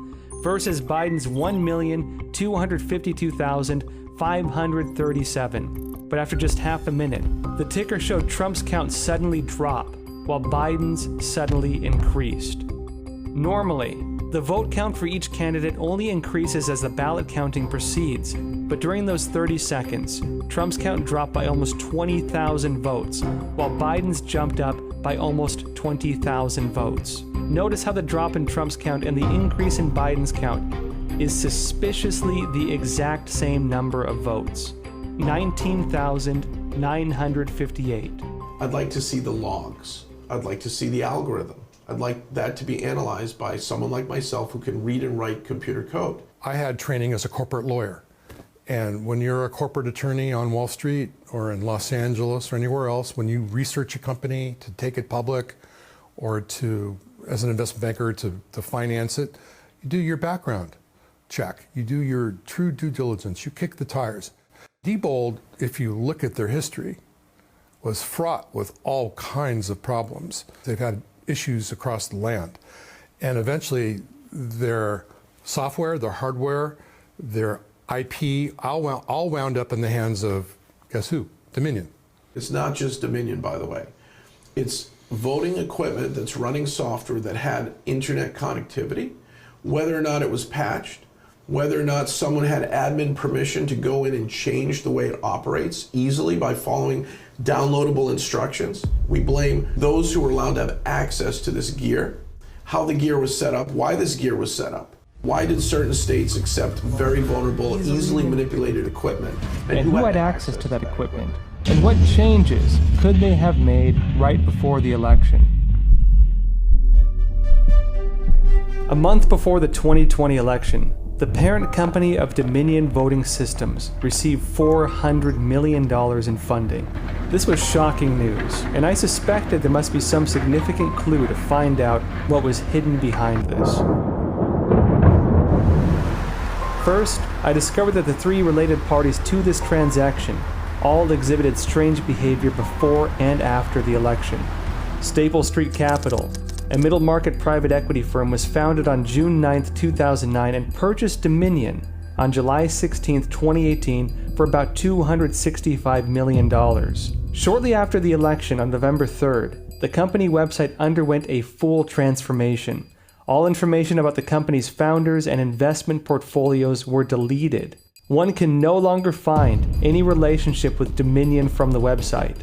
versus Biden's 1,252,537. But after just half a minute, the ticker showed Trump's count suddenly drop, while Biden's suddenly increased. Normally, the vote count for each candidate only increases as the ballot counting proceeds, but during those 30 seconds, Trump's count dropped by almost 20,000 votes, while Biden's jumped up by almost 20,000 votes. Notice how the drop in Trump's count and the increase in Biden's count is suspiciously the exact same number of votes. 19,958. I'd like to see the logs. I'd like to see the algorithm. I'd like that to be analyzed by someone like myself who can read and write computer code. I had training as a corporate lawyer. And when you're a corporate attorney on Wall Street or in Los Angeles or anywhere else, when you research a company to take it public or to, as an investment banker, to finance it, you do your background check. You do your true due diligence. You kick the tires. Diebold, if you look at their history, was fraught with all kinds of problems. They've had issues across the land. And eventually their software, their hardware, their IP all wound up in the hands of, guess who? Dominion. It's not just Dominion, by the way. It's voting equipment that's running software that had internet connectivity, whether or not it was patched, whether or not someone had admin permission to go in and change the way it operates easily by following downloadable instructions. We blame those who were allowed to have access to this gear, how the gear was set up, why this gear was set up. Why did certain states accept very vulnerable, easily manipulated equipment? And who had access to that equipment? And what changes could they have made right before the election? A month before the 2020 election, the parent company of Dominion Voting Systems received $400 million in funding. This was shocking news, and I suspected there must be some significant clue to find out what was hidden behind this. First, I discovered that the three related parties to this transaction all exhibited strange behavior before and after the election. Staple Street Capital, a middle market private equity firm, was founded on June 9, 2009 and purchased Dominion on July 16, 2018 for about $265 million. Shortly after the election on November 3rd, the company website underwent a full transformation. All information about the company's founders and investment portfolios were deleted. One can no longer find any relationship with Dominion from the website.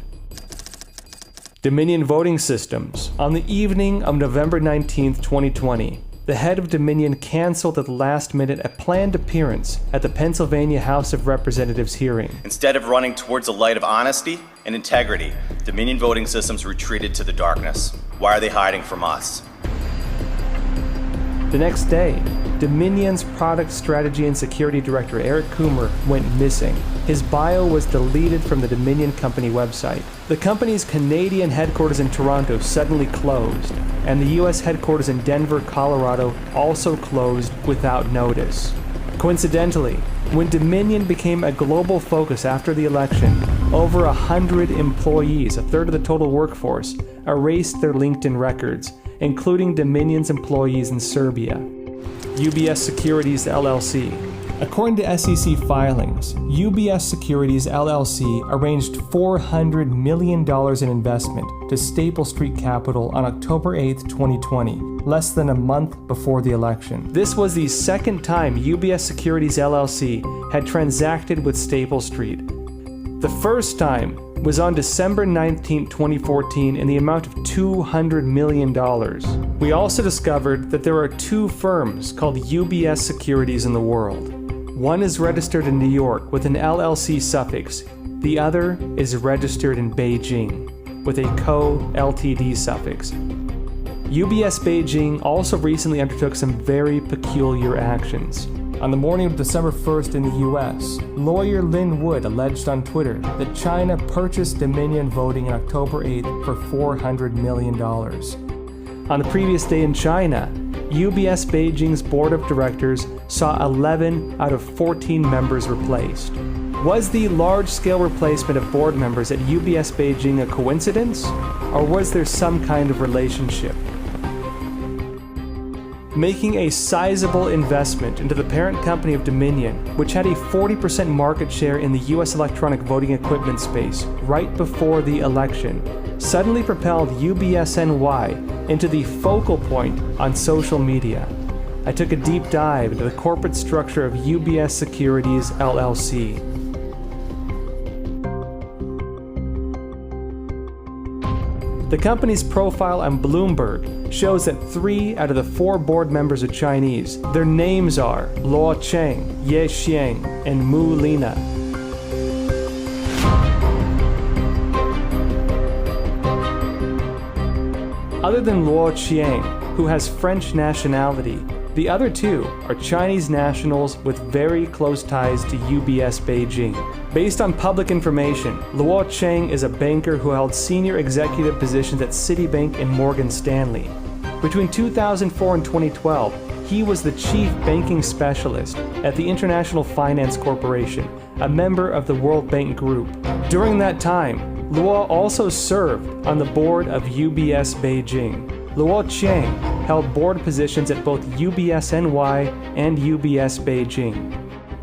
Dominion Voting Systems. On the evening of November 19, 2020, the head of Dominion canceled at the last minute a planned appearance at the Pennsylvania House of Representatives hearing. Instead of running towards a light of honesty and integrity, Dominion Voting Systems retreated to the darkness. Why are they hiding from us? The next day, Dominion's product strategy and security director Eric Coomer went missing. His bio was deleted from the Dominion company website. The company's Canadian headquarters in Toronto suddenly closed, and the US headquarters in Denver, Colorado also closed without notice. Coincidentally, when Dominion became a global focus after the election, over 100 employees, a third of the total workforce, erased their LinkedIn records, including Dominion's employees in Serbia. UBS Securities LLC. According to SEC filings, UBS Securities LLC arranged $400 million in investment to Staple Street Capital on October 8, 2020, less than a month before the election. This was the second time UBS Securities LLC had transacted with Staple Street. The first time was on December 19, 2014 in the amount of $200 million. We also discovered that there are two firms called UBS Securities in the world. One is registered in New York with an LLC suffix. The other is registered in Beijing with a co-Ltd suffix. UBS Beijing also recently undertook some very peculiar actions. On the morning of December 1st in the US, lawyer Lin Wood alleged on Twitter that China purchased Dominion Voting on October 8th for $400 million. On the previous day in China, UBS Beijing's board of directors saw 11 out of 14 members replaced. Was the large-scale replacement of board members at UBS Beijing a coincidence, or was there some kind of relationship? Making a sizable investment into the parent company of Dominion, which had a 40% market share in the US electronic voting equipment space right before the election, suddenly propelled UBS NY into the focal point on social media. I took a deep dive into the corporate structure of UBS Securities LLC. The company's profile on Bloomberg shows that 3 out of the 4 board members are Chinese. Their names are Luo Cheng, Ye Xiang, and Mu Lina. Other than Luo Qiang, who has French nationality, The other two are Chinese nationals with very close ties to UBS Beijing. Based on public information, Luo Cheng is a banker who held senior executive positions at Citibank and Morgan Stanley. Between 2004 and 2012, he was the chief banking specialist at the International Finance Corporation, a member of the World Bank Group. During that time, Luo also served on the board of UBS Beijing. Luo Cheng held board positions at both UBS NY and UBS Beijing.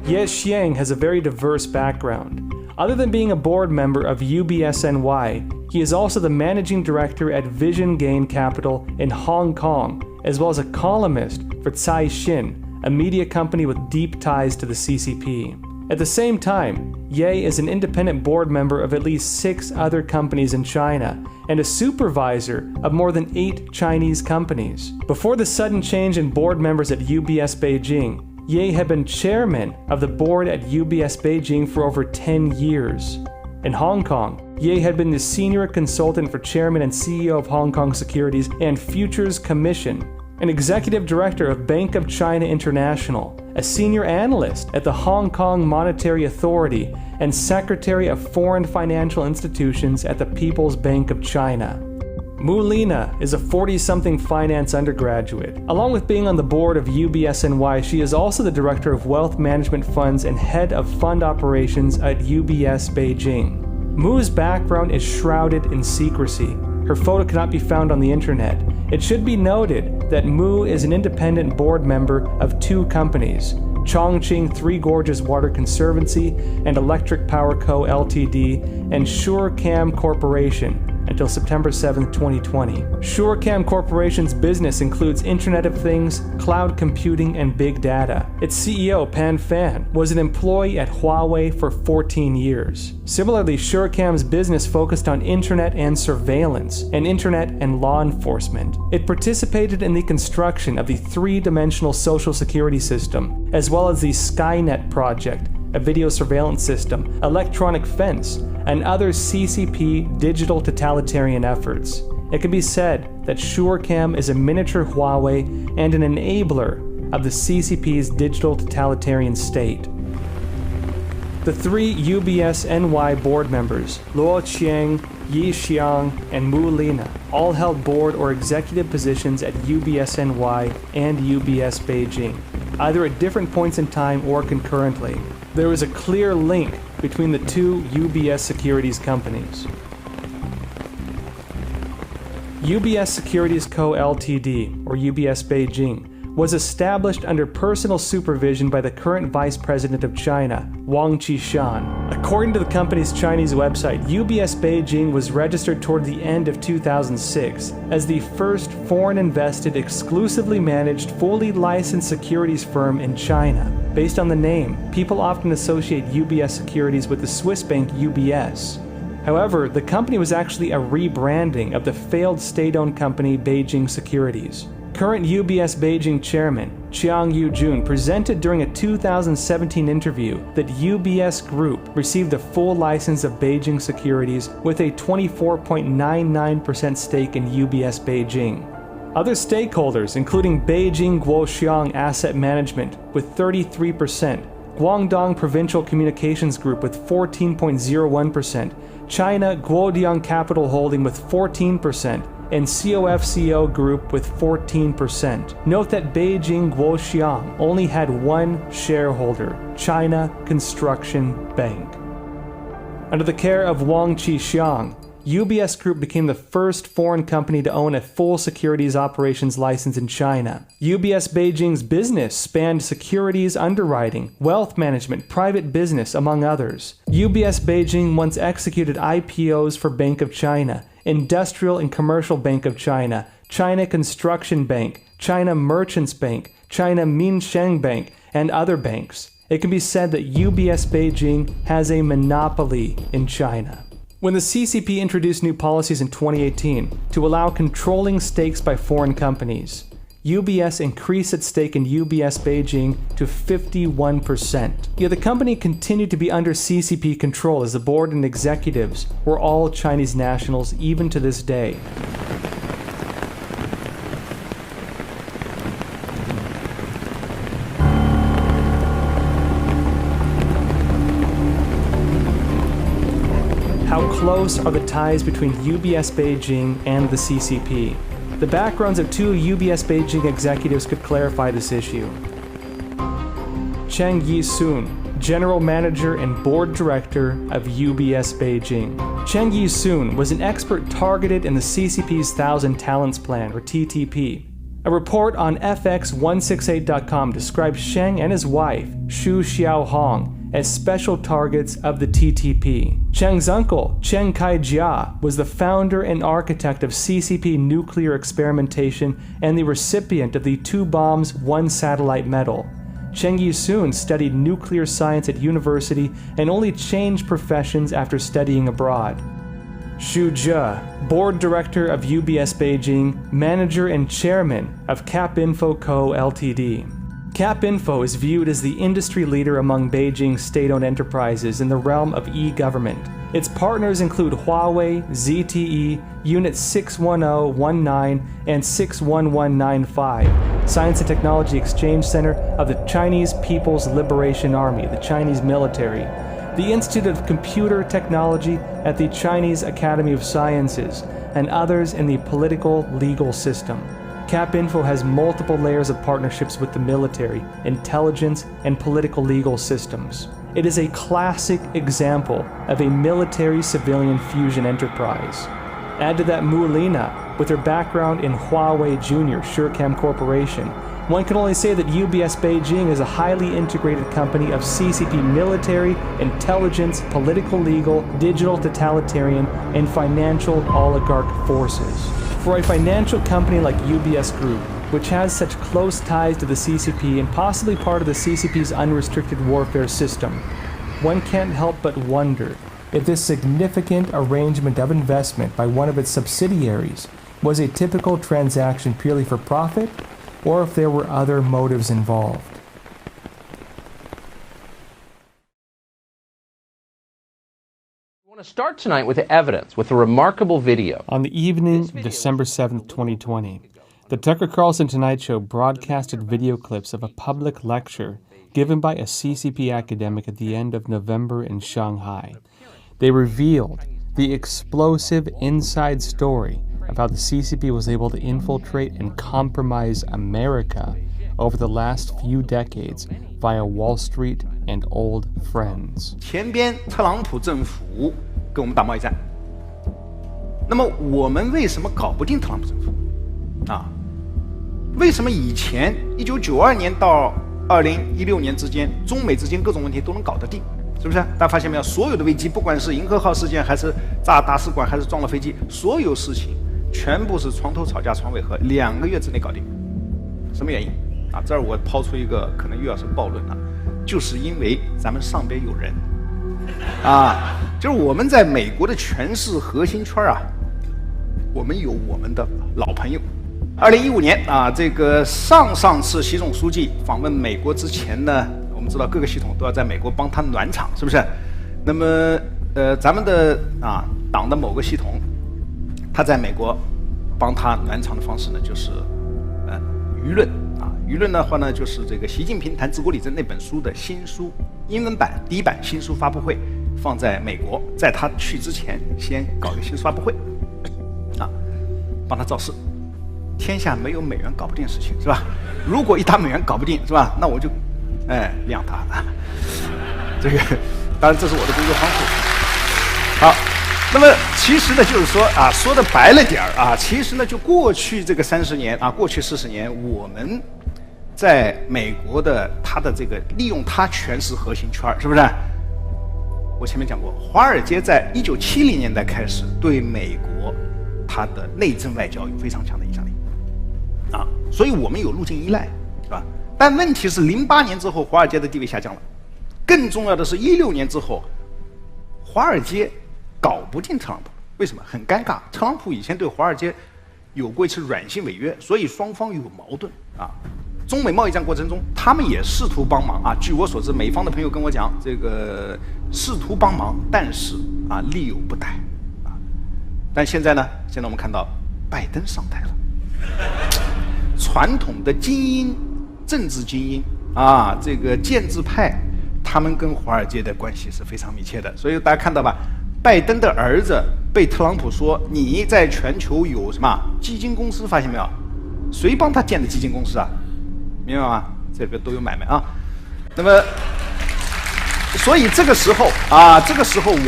Ye Xiang has a very diverse background. Other than being a board member of UBS NY, he is also the managing director at Vision Gain Capital in Hong Kong, as well as a columnist for Caixin, a media company with deep ties to the CCP. At the same time, Ye is an independent board member of at least 6 other companies in China and a supervisor of more than 8 Chinese companies. Before the sudden change in board members at UBS Beijing, Ye had been chairman of the board at UBS Beijing for over 10 years. In Hong Kong, Ye had been the senior consultant for chairman and CEO of Hong Kong Securities and Futures Commission, an executive director of Bank of China International, a senior analyst at the Hong Kong Monetary Authority, and secretary of foreign financial institutions at the People's Bank of China. Mu Lina is a 40-something finance undergraduate. Along with being on the board of UBS NY, she is also the director of wealth management funds and head of fund operations at UBS Beijing. Mu's background is shrouded in secrecy. Her photo cannot be found on the internet. It should be noted that Mu is an independent board member of 2 companies, Chongqing Three Gorges Water Conservancy and Electric Power Co. Ltd. and SureCam Corporation until September 7, 2020. SureCam Corporation's business includes Internet of Things, cloud computing, and big data. Its CEO, Pan Fan, was an employee at Huawei for 14 years. Similarly, SureCam's business focused on Internet and surveillance, and Internet and law enforcement. It participated in the construction of the 3-dimensional social security system, as well as the Skynet project, a video surveillance system, electronic fence, and other CCP digital totalitarian efforts. It can be said that SureCam is a miniature Huawei and an enabler of the CCP's digital totalitarian state. The 3 UBS NY board members, Luo Cheng, Ye Xiang, and Mu Lina, all held board or executive positions at UBS NY and UBS Beijing, either at different points in time or concurrently. There is a clear link between the 2 UBS securities companies. UBS Securities Co. Ltd., or UBS Beijing, was established under personal supervision by the current Vice President of China, Wang Qishan. According to the company's Chinese website, UBS Beijing was registered toward the end of 2006 as the first foreign-invested, exclusively managed, fully licensed securities firm in China. Based on the name, people often associate UBS Securities with the Swiss bank UBS. However, the company was actually a rebranding of the failed state-owned company Beijing Securities. Current UBS Beijing chairman, Chiang Yu-jun, presented during a 2017 interview that UBS Group received the full license of Beijing Securities with a 24.99% stake in UBS Beijing. Other stakeholders, including Beijing Guoxiang Asset Management with 33%, Guangdong Provincial Communications Group with 14.01%, China Guodian Capital Holding with 14%, and COFCO Group with 14%. Note that Beijing Guoxiang only had one shareholder, China Construction Bank. Under the care of Wang Qishan, UBS Group became the first foreign company to own a full securities operations license in China. UBS Beijing's business spanned securities underwriting, wealth management, private business, among others. UBS Beijing once executed IPOs for Bank of China, Industrial and Commercial Bank of China, China Construction Bank, China Merchants Bank, China Minsheng Bank, and other banks. It can be said that UBS Beijing has a monopoly in China. When the CCP introduced new policies in 2018 to allow controlling stakes by foreign companies, UBS increased its stake in UBS Beijing to 51%. Yet the company continued to be under CCP control as the board and executives were all Chinese nationals even to this day. close are the ties between UBS Beijing and the CCP? The backgrounds of two UBS Beijing executives could clarify this issue. Cheng Yi-soon, General Manager and Board Director of UBS Beijing. Cheng Yi-soon was an expert targeted in the CCP's Thousand Talents Plan, or TTP. A report on FX168.com describes Cheng and his wife, Xu Xiaohong, as special targets of the TTP. Cheng's uncle, Cheng Kai-jia, was the founder and architect of CCP nuclear experimentation and the recipient of the 2 bombs, 1 satellite medal. Cheng Yi-soon studied nuclear science at university and only changed professions after studying abroad. Xu Zhe, Board Director of UBS Beijing, Manager and Chairman of Capinfo Co., Ltd. Capinfo is viewed as the industry leader among Beijing's state-owned enterprises in the realm of e-government. Its partners include Huawei, ZTE, Unit 61019, and 61195, Science and Technology Exchange Center of the Chinese People's Liberation Army, the Chinese military, the Institute of Computer Technology at the Chinese Academy of Sciences, and others in the political legal system. Capinfo has multiple layers of partnerships with the military, intelligence, and political legal systems. It is a classic example of a military-civilian fusion enterprise. Add to that Mu Lina, with her background in Huawei Junior Surecam Corporation. One can only say that UBS Beijing is a highly integrated company of CCP military, intelligence, political legal, digital totalitarian, and financial oligarch forces. For a financial company like UBS Group, which has such close ties to the CCP and possibly part of the CCP's unrestricted warfare system, one can't help but wonder if this significant arrangement of investment by one of its subsidiaries was a typical transaction purely for profit, or if there were other motives involved. I want to start tonight with evidence, with a remarkable video. On the evening of December 7th, 2020, the Tucker Carlson Tonight Show broadcasted video clips of a public lecture given by a CCP academic at the end of November in Shanghai. They revealed the explosive inside story of how the CCP was able to infiltrate and compromise America over the last few decades via Wall Street and old friends. 前边特朗普政府跟我们打贸易战，那么我们为什么搞不定特朗普政府？为什么以前1992年到2016年之间，中美之间各种问题都能搞得定？是不是？大家发现没有？所有的危机，不管是银河号事件，还是炸大使馆，还是撞了飞机，所有事情全部是床头吵架床尾和，2个月之内搞定。什么原因？这儿我抛出一个可能又要是暴论了，就是因为咱们上边有人，就是我们在美国的权势核心圈我们有我们的老朋友。2015年这个上次习总书记访问美国之前呢，我们知道各个系统都要在美国帮他暖场，是不是？那么咱们的党的某个系统，他在美国帮他暖场的方式呢，就是舆论舆论的话呢，就是这个习近平谈治国理政那本书的新书英文版第1版新书发布会放在美国，在他去之前先搞一个新书发布会帮他造势。天下没有美元搞不定的事情，是吧？如果一打美元搞不定，是吧？那我就晾他。这个当然这是我的工作方式。好，那么其实呢，就是说说的白了点其实呢，就过去这个30年过去40年，我们在美国的他的这个利用他权势核心圈，是不是？我前面讲过，华尔街在1970年代开始对美国它的内政外交有非常强的影响力所以我们有路径依赖，是吧？但问题是08年之后，华尔街的地位下降了。更重要的是16年之后，华尔街搞不定特朗普，为什么？很尴尬。特朗普以前对华尔街有过一次软性违约，所以双方有矛盾中美贸易战过程中，他们也试图帮忙据我所知，美方的朋友跟我讲，这个试图帮忙，但是力有不逮但现在呢？现在我们看到拜登上台了，传统的精英、政治精英这个建制派，他们跟华尔街的关系是非常密切的。所以大家看到吧，拜登的儿子被特朗普说你在全球有什么基金公司，发现没有？谁帮他建的基金公司啊？明白吗？这里边都有买卖啊。那么，所以这个时候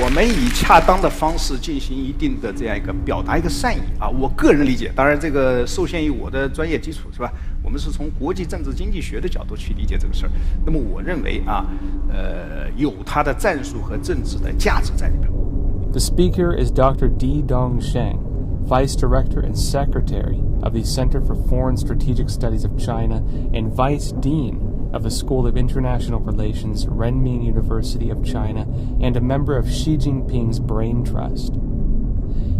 我们以恰当的方式进行一定的这样一个表达一个善意啊。我个人理解，当然这个受限于我的专业基础是吧？我们是从国际政治经济学的角度去理解这个事儿。那么我认为啊，有它的战术和政治的价值在里边。The speaker is Dr. Di Dongsheng, Vice Director and Secretary of the Center for Foreign Strategic Studies of China and Vice Dean of the School of International Relations, Renmin University of China, and a member of Xi Jinping's Brain Trust.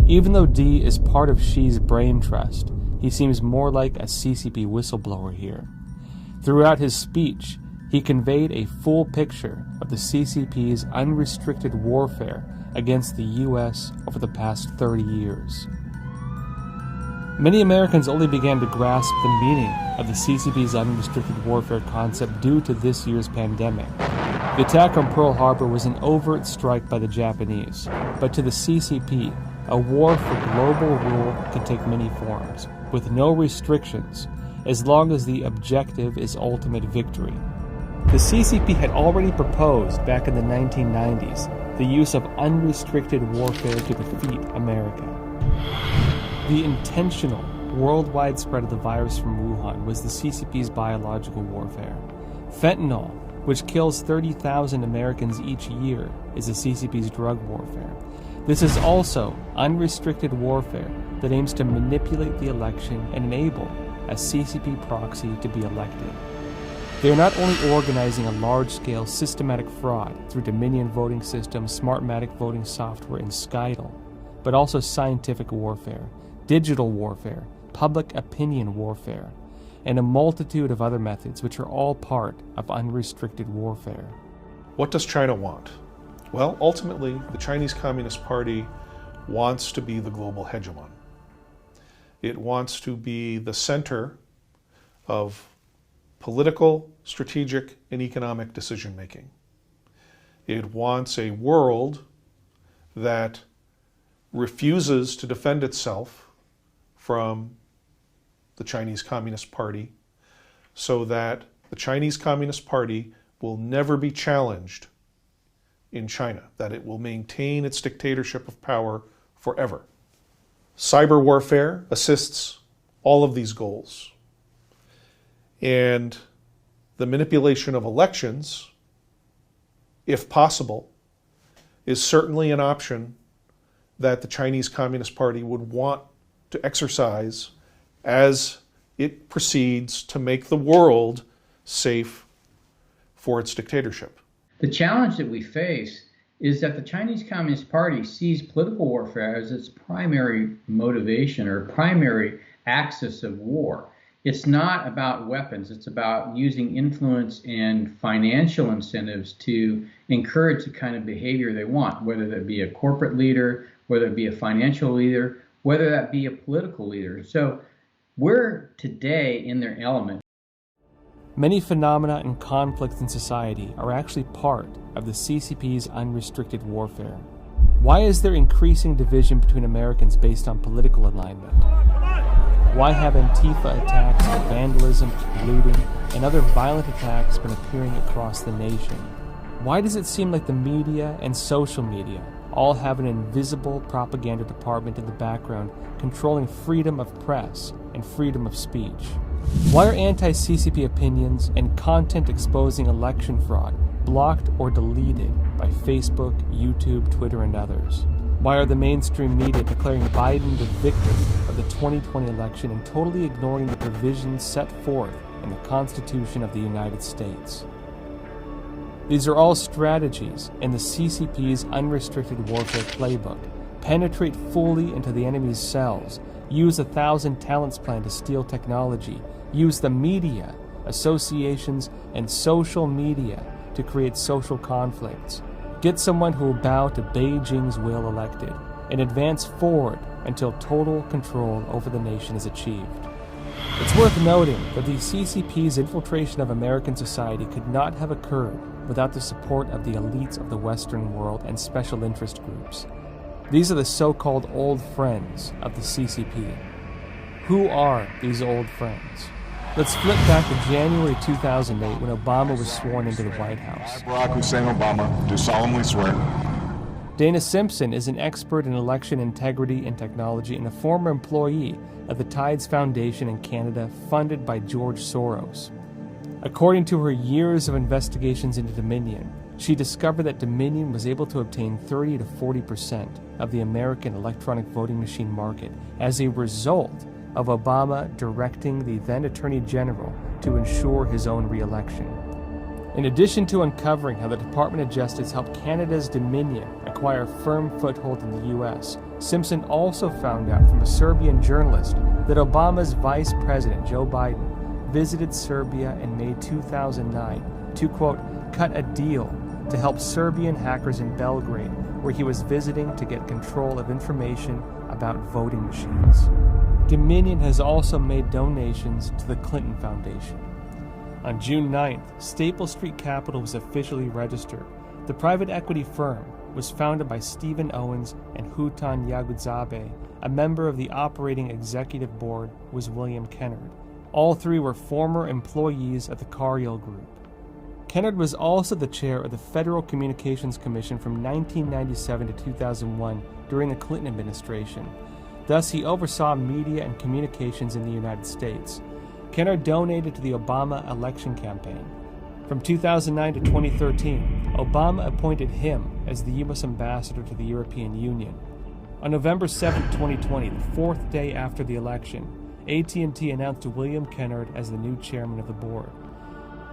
Even though Di is part of Xi's Brain Trust, he seems more like a CCP whistleblower here. Throughout his speech, he conveyed a full picture of the CCP's unrestricted warfare against the U.S. over the past 30 years. Many Americans only began to grasp the meaning of the CCP's unrestricted warfare concept due to this year's pandemic. The attack on Pearl Harbor was an overt strike by the Japanese, but to the CCP, a war for global rule can take many forms, with no restrictions, as long as the objective is ultimate victory. The CCP had already proposed back in the 1990s the use of unrestricted warfare to defeat America. The intentional worldwide spread of the virus from Wuhan was the CCP's biological warfare. Fentanyl, which kills 30,000 Americans each year, is the CCP's drug warfare. This is also unrestricted warfare that aims to manipulate the election and enable a CCP proxy to be elected. They are not only organizing a large-scale systematic fraud through Dominion voting systems, Smartmatic voting software, and Skydle, but also scientific warfare, digital warfare, public opinion warfare, and a multitude of other methods which are all part of unrestricted warfare. What does China want? Well, ultimately, the Chinese Communist Party wants to be the global hegemon. It wants to be the center of political, strategic, and economic decision-making. It wants a world that refuses to defend itself from the Chinese Communist Party so that the Chinese Communist Party will never be challenged in China, that it will maintain its dictatorship of power forever. Cyber warfare assists all of these goals. And the manipulation of elections, if possible, is certainly an option that the Chinese Communist Party would want to exercise as it proceeds to make the world safe for its dictatorship. The challenge that we face is that the Chinese Communist Party sees political warfare as its primary motivation or primary axis of war. It's not about weapons. It's about using influence and financial incentives to encourage the kind of behavior they want, whether that be a corporate leader, whether it be a financial leader, whether that be a political leader. So we're today in their element. Many phenomena and conflicts in society are actually part of the CCP's unrestricted warfare. Why is there increasing division between Americans based on political alignment? Why have Antifa attacks, vandalism, looting, and other violent attacks been appearing across the nation? Why does it seem like the media and social media all have an invisible propaganda department in the background controlling freedom of press and freedom of speech? Why are anti-CCP opinions and content exposing election fraud blocked or deleted by Facebook, YouTube, Twitter, and others? Why are the mainstream media declaring Biden the victor of the 2020 election and totally ignoring the provisions set forth in the Constitution of the United States? These are all strategies in the CCP's unrestricted warfare playbook. Penetrate fully into the enemy's cells, use a 1,000 talents plan to steal technology, use the media, associations, and social media to create social conflicts. Get someone who will bow to Beijing's will elected, and advance forward until total control over the nation is achieved. It's worth noting that the CCP's infiltration of American society could not have occurred without the support of the elites of the Western world and special interest groups. These are the so-called old friends of the CCP. Who are these old friends? Let's flip back to January 2008 when Obama was sworn into the White House. I, Barack Hussein Obama, do solemnly swear. Dana Simpson is an expert in election integrity and technology and a former employee of the Tides Foundation in Canada, funded by George Soros. According to her years of investigations into Dominion, she discovered that Dominion was able to obtain 30 to 40% of the American electronic voting machine market as a result of Obama directing the then Attorney General to ensure his own re-election. In addition to uncovering how the Department of Justice helped Canada's Dominion acquire a firm foothold in the U.S., Simpson also found out from a Serbian journalist that Obama's Vice President, Joe Biden, visited Serbia in May 2009 to, quote, cut a deal to help Serbian hackers in Belgrade, where he was visiting to get control of information about voting machines. Dominion has also made donations to the Clinton Foundation. On June 9th, Staple Street Capital was officially registered. The private equity firm was founded by Stephen Owens and Hutan Yagudzabe. A member of the operating executive board was William Kennard. All three were former employees of the Cargill Group. Kennard was also the chair of the Federal Communications Commission from 1997 to 2001 during the Clinton administration. Thus, he oversaw media and communications in the United States. Kennard donated to the Obama election campaign. From 2009 to 2013, Obama appointed him as the U.S. ambassador to the European Union. On November 7, 2020, the fourth day after the election, AT&T announced William Kennard as the new chairman of the board.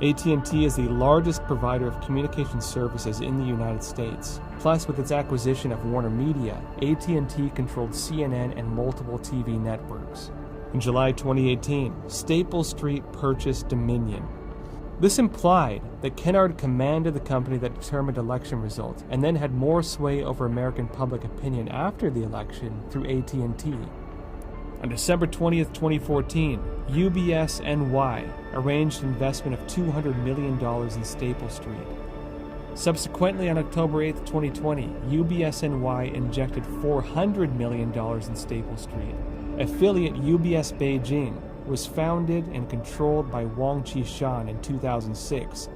AT&T is the largest provider of communication services in the United States. Plus, with its acquisition of Warner Media, AT&T controlled CNN and multiple TV networks. In July 2018, Staple Street purchased Dominion. This implied that Kennard commanded the company that determined election results and then had more sway over American public opinion after the election through AT&T. On December 20th, 2014, UBS NY arranged an investment of $200 million in Staple Street. Subsequently, on October 8th, 2020, UBS NY injected $400 million in Staple Street. Affiliate UBS Beijing was founded and controlled by Wang Qishan in 2006.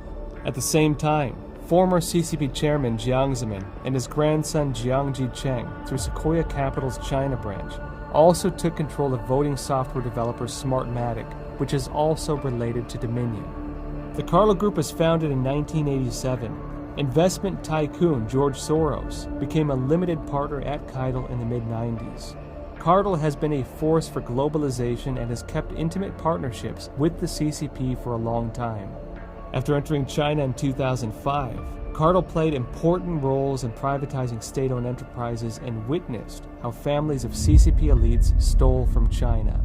At the same time, former CCP chairman Jiang Zemin and his grandson Jiang Jicheng, through Sequoia Capital's China branch, also took control of voting software developer Smartmatic, which is also related to Dominion. The Carlyle Group was founded in 1987. Investment tycoon George Soros became a limited partner at Carlyle in the mid-90s. Carlyle has been a force for globalization and has kept intimate partnerships with the CCP for a long time. After entering China in 2005, Carlyle played important roles in privatizing state-owned enterprises and witnessed how families of CCP elites stole from China.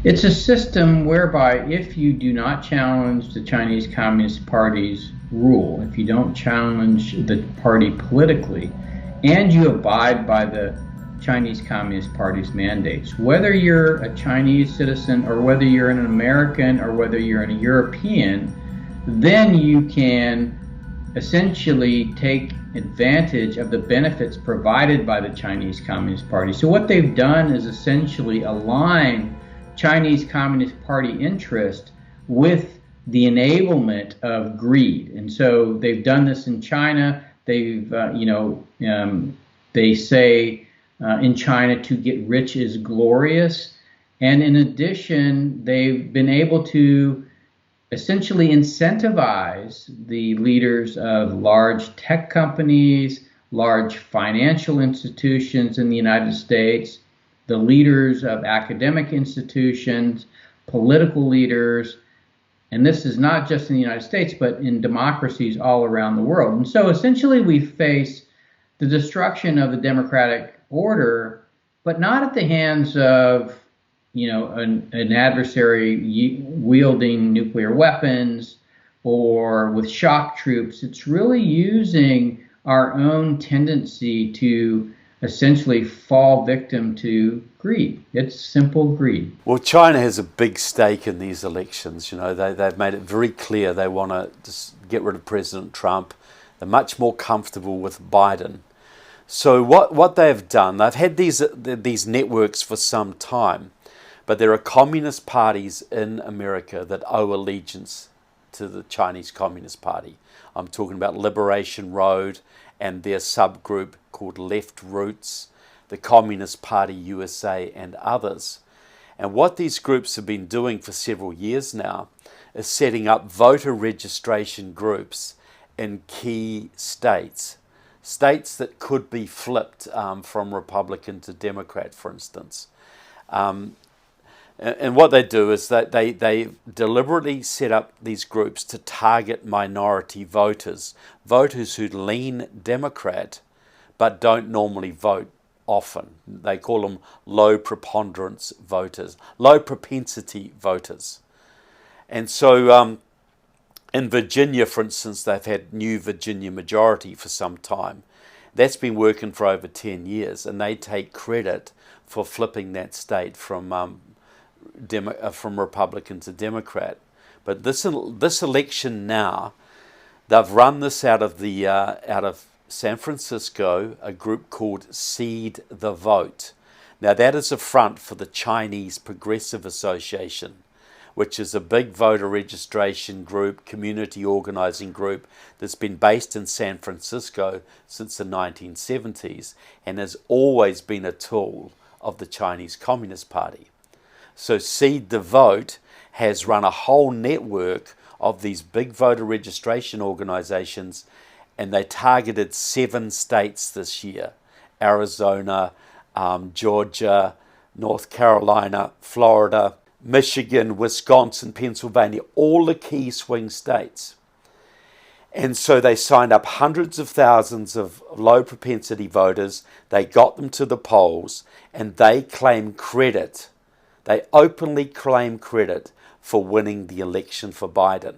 It's a system whereby if you do not challenge the Chinese Communist Party's rule, if you don't challenge the party politically, and you abide by the Chinese Communist Party's mandates, whether you're a Chinese citizen or whether you're an American or whether you're a European, then you can essentially take advantage of the benefits provided by the Chinese Communist Party. So what they've done is essentially align Chinese Communist Party interest with the enablement of greed. And so they've done this in China. They've, they say in China to get rich is glorious. And in addition, they've been able to essentially incentivize the leaders of large tech companies, large financial institutions in the United States, the leaders of academic institutions, political leaders, and this is not just in the United States, but in democracies all around the world. And so essentially we face the destruction of the democratic order, but not at the hands of an adversary wielding nuclear weapons or with shock troops. It's really using our own tendency to essentially fall victim to greed. It's simple greed. Well, China has a big stake in these elections. They've made it very clear they want to just get rid of President Trump. They're much more comfortable with Biden. So what they've done, they've had these networks for some time, but there are communist parties in America that owe allegiance to the Chinese Communist Party. I'm talking about Liberation Road and their subgroup called Left Roots, the Communist Party USA, and others. And what these groups have been doing for several years now is setting up voter registration groups in key states. States that could be flipped from Republican to Democrat, for instance. And what they do is that they deliberately set up these groups to target minority voters, voters who lean Democrat but don't normally vote often. They call them low preponderance voters, low propensity voters. And so in Virginia, for instance, they've had new Virginia majority for some time. That's been working for over 10 years, and they take credit for flipping that state from Republican to Democrat. But this election now, they've run this out of San Francisco, a group called Seed the Vote. Now that is a front for the Chinese Progressive Association, which is a big voter registration group, community organizing group that's been based in San Francisco since the 1970s and has always been a tool of the Chinese Communist Party. So Seed the Vote has run a whole network of these big voter registration organizations, and they targeted 7 states this year: Arizona, Georgia, North Carolina, Florida, Michigan, Wisconsin, Pennsylvania, all the key swing states. And so they signed up hundreds of thousands of low propensity voters, they got them to the polls, and they claim credit. They openly claim credit for winning the election for Biden,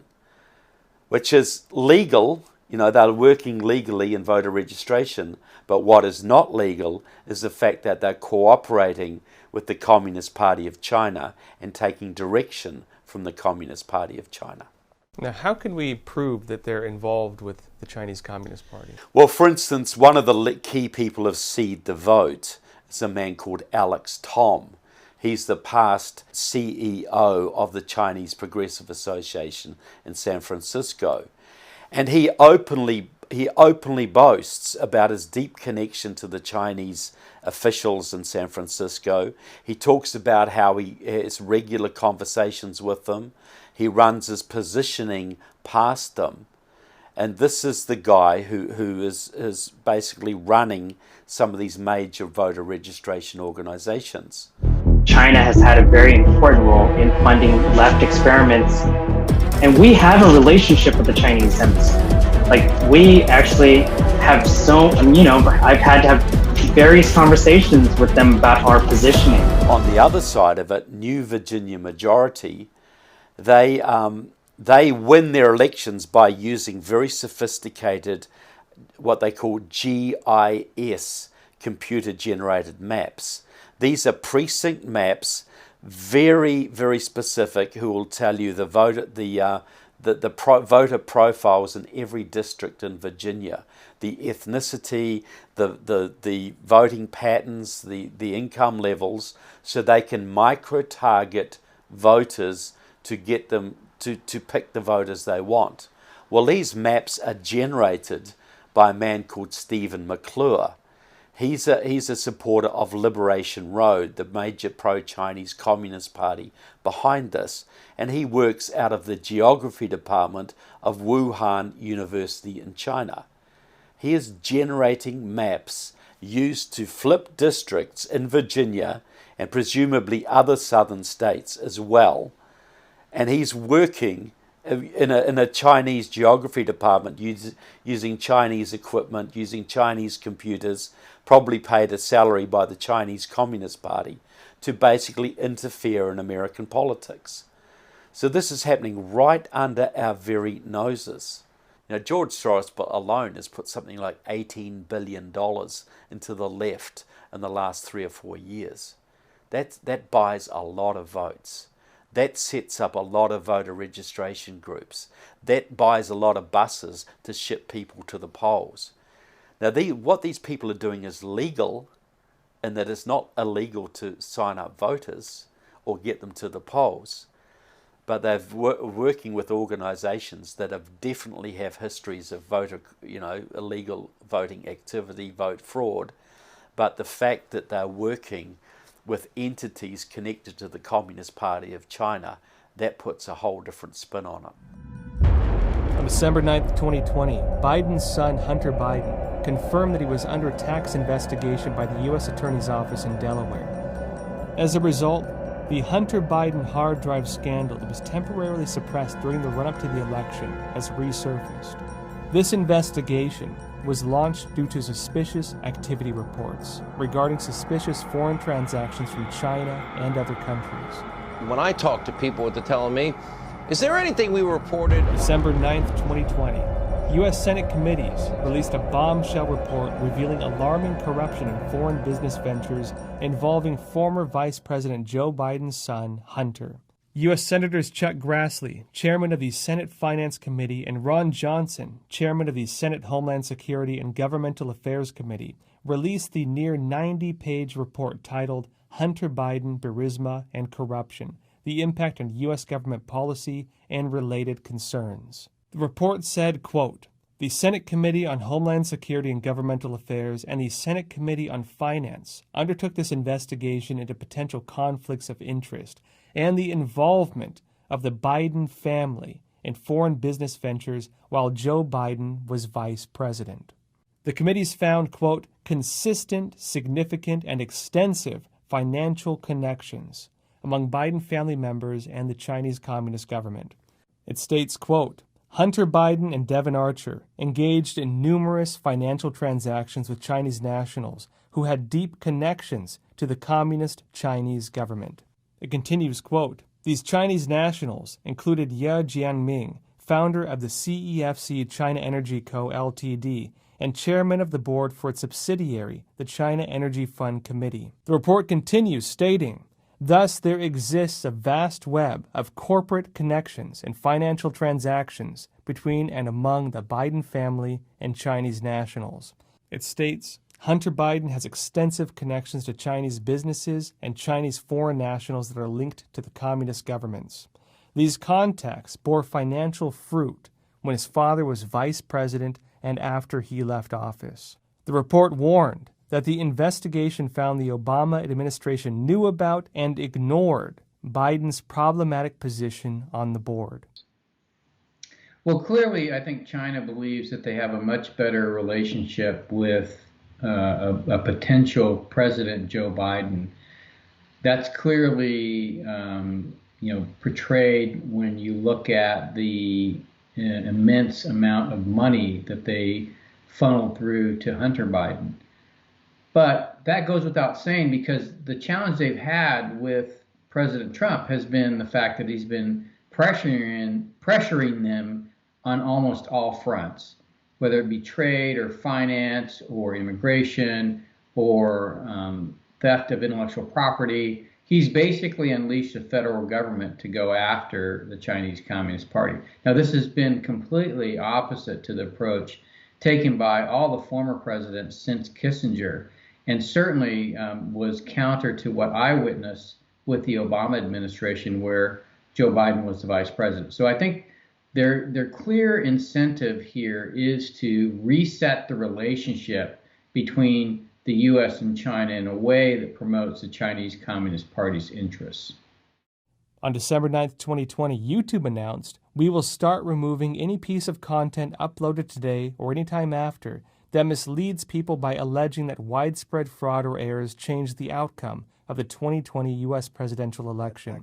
which is legal. You know, they're working legally in voter registration, but what is not legal is the fact that they're cooperating with the Communist Party of China and taking direction from the Communist Party of China. Now, how can we prove that they're involved with the Chinese Communist Party? Well, for instance, one of the key people of Seed the Vote is a man called Alex Tom. He's the past CEO of the Chinese Progressive Association in San Francisco. And he openly boasts about his deep connection to the Chinese officials in San Francisco. He talks about how he has regular conversations with them. He runs his positioning past them. And this is the guy who is basically running some of these major voter registration organizations. China has had a very important role in funding left experiments, and we have a relationship with the Chinese embassy. Like, we actually have I've had to have various conversations with them about our positioning. On the other side of it, New Virginia majority, they win their elections by using very sophisticated, what they call GIS, computer-generated maps. These are precinct maps, very, very specific, who will tell you the voter profiles in every district in Virginia, the ethnicity, the voting patterns, the income levels, so they can micro-target voters to get them to pick the voters they want. Well, these maps are generated by a man called Stephen McClure. He's a supporter of Liberation Road, the major pro-Chinese Communist Party behind this, and he works out of the geography department of Wuhan University in China. He is generating maps used to flip districts in Virginia and presumably other southern states as well, and he's working in a Chinese geography department using Chinese equipment, using Chinese computers, probably paid a salary by the Chinese Communist Party to basically interfere in American politics. So this is happening right under our very noses. You know, George Soros alone has put something like $18 billion into the left in the last 3 or 4 years. That buys a lot of votes. That sets up a lot of voter registration groups. That buys a lot of buses to ship people to the polls. Now, what these people are doing is legal, in that it's not illegal to sign up voters or get them to the polls, but they're working with organisations that definitely have histories of voter, illegal voting activity, vote fraud. But the fact that they're working with entities connected to the Communist Party of China, that puts a whole different spin on it. On December 9th, 2020, Biden's son, Hunter Biden, confirmed that he was under tax investigation by the U.S. Attorney's Office in Delaware. As a result, the Hunter Biden hard drive scandal that was temporarily suppressed during the run-up to the election has resurfaced. This investigation was launched due to suspicious activity reports regarding suspicious foreign transactions from China and other countries. When I talk to people, they're telling me, is there anything we reported? December 9th, 2020, U.S. Senate committees released a bombshell report revealing alarming corruption in foreign business ventures involving former Vice President Joe Biden's son, Hunter. U.S. Senators Chuck Grassley, chairman of the Senate Finance Committee, and Ron Johnson, chairman of the Senate Homeland Security and Governmental Affairs Committee, released the near 90-page report titled Hunter Biden, Burisma, and Corruption, the Impact on U.S. Government Policy and Related Concerns. The report said, quote, "The Senate Committee on Homeland Security and Governmental Affairs and the Senate Committee on Finance undertook this investigation into potential conflicts of interest and the involvement of the Biden family in foreign business ventures while Joe Biden was vice president. The committees found, quote, consistent, significant, and extensive financial connections among Biden family members and the Chinese Communist government." It states, quote, "Hunter Biden and Devon Archer engaged in numerous financial transactions with Chinese nationals who had deep connections to the Communist Chinese government." It continues, quote, "These Chinese nationals included Ye Jianming, founder of the CEFC China Energy Co., Ltd., and chairman of the board for its subsidiary, the China Energy Fund Committee." The report continues, stating, "Thus, there exists a vast web of corporate connections and financial transactions between and among the Biden family and Chinese nationals." It states, "Hunter Biden has extensive connections to Chinese businesses and Chinese foreign nationals that are linked to the communist governments. These contacts bore financial fruit when his father was vice president and after he left office." The report warned that the investigation found the Obama administration knew about and ignored Biden's problematic position on the board. Well, clearly, I think China believes that they have a much better relationship with a potential President Joe Biden. That's clearly, portrayed when you look at the immense amount of money that they funneled through to Hunter Biden. But that goes without saying, because the challenge they've had with President Trump has been the fact that he's been pressuring them on almost all fronts, whether it be trade or finance or immigration or theft of intellectual property. He's basically unleashed the federal government to go after the Chinese Communist Party. Now, this has been completely opposite to the approach taken by all the former presidents since Kissinger, and certainly was counter to what I witnessed with the Obama administration, where Joe Biden was the vice president. So I think their clear incentive here is to reset the relationship between the U.S. and China in a way that promotes the Chinese Communist Party's interests. On December 9th, 2020, YouTube announced, "We will start removing any piece of content uploaded today or any time after that misleads people by alleging that widespread fraud or errors changed the outcome of the 2020 U.S. presidential election."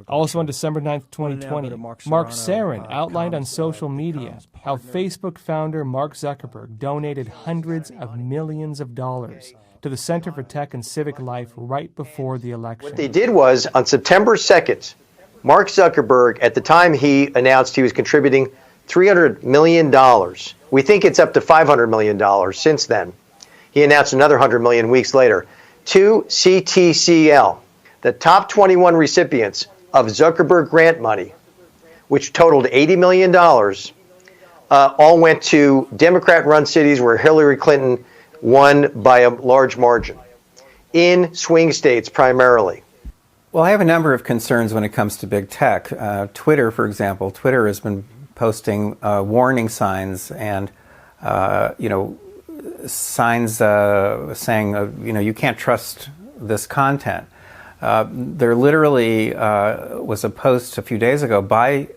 Also on December 9th, 2020, Mark Sarin outlined on social media how Facebook founder Mark Zuckerberg donated hundreds of millions of dollars to the Center for Tech and Civic Life right before the election. What they did was, on September 2nd, Mark Zuckerberg, at the time he announced he was contributing $300 million. We think it's up to $500 million since then. He announced another $100 million weeks later. To CTCL, the top 21 recipients of Zuckerberg grant money, which totaled $80 million, all went to Democrat-run cities where Hillary Clinton won by a large margin, in swing states primarily. Well, I have a number of concerns when it comes to big tech. Twitter, for example, Twitter has been posting warning signs and, signs saying, you can't trust this content. There literally was a post a few days ago by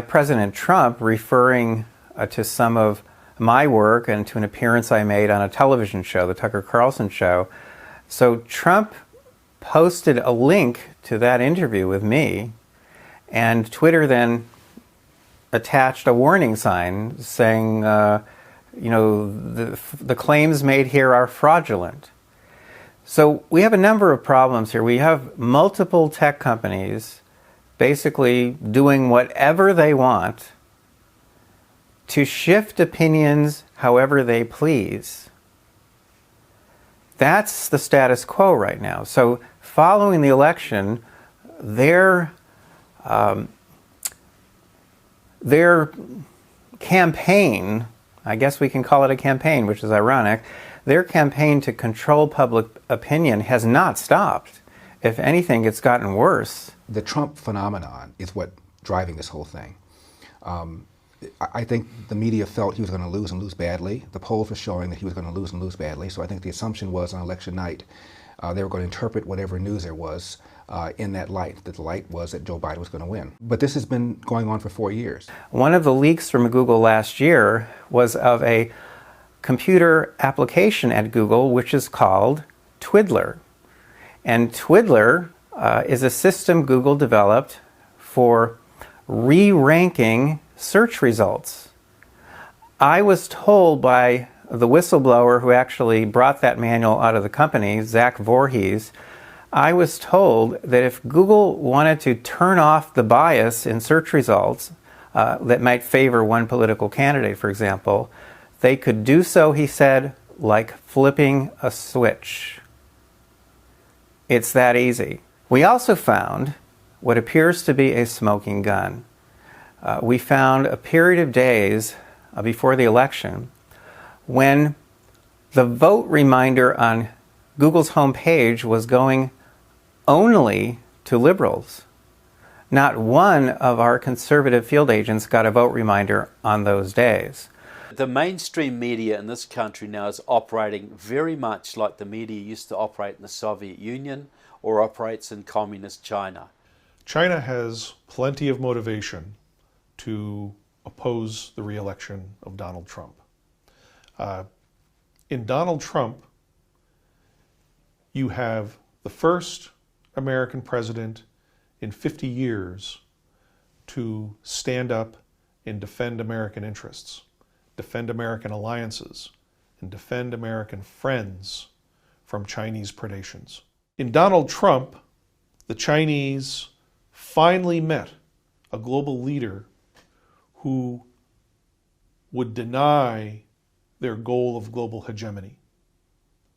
President Trump referring to some of my work and to an appearance I made on a television show, the Tucker Carlson show. So Trump posted a link to that interview with me, and Twitter then attached a warning sign saying, the claims made here are fraudulent. So we have a number of problems here. We have multiple tech companies basically doing whatever they want to shift opinions however they please. That's the status quo right now. So following the election, their campaign, I guess we can call it a campaign, which is ironic, their campaign to control public opinion has not stopped. If anything, it's gotten worse. The Trump phenomenon is what driving this whole thing. I think the media felt he was going to lose and lose badly. The polls were showing that he was going to lose and lose badly. So I think the assumption was on election night, they were going to interpret whatever news there was in that light, that the light was that Joe Biden was going to win. But this has been going on for 4 years. One of the leaks from Google last year was of a computer application at Google, which is called Twiddler. And Twiddler is a system Google developed for re-ranking search results. I was told by the whistleblower who actually brought that manual out of the company, Zach Voorhees, I was told that if Google wanted to turn off the bias in search results that might favor one political candidate, for example, they could do so, he said, like flipping a switch. It's that easy. We also found what appears to be a smoking gun. We found a period of days before the election when the vote reminder on Google's homepage was going only to liberals. Not one of our conservative field agents got a vote reminder on those days. The mainstream media in this country now is operating very much like the media used to operate in the Soviet Union or operates in communist China. China has plenty of motivation to oppose the re-election of Donald Trump. In Donald Trump, you have the first American president in 50 years to stand up and defend American interests, defend American alliances, and defend American friends from Chinese predations. In Donald Trump, the Chinese finally met a global leader who would deny their goal of global hegemony.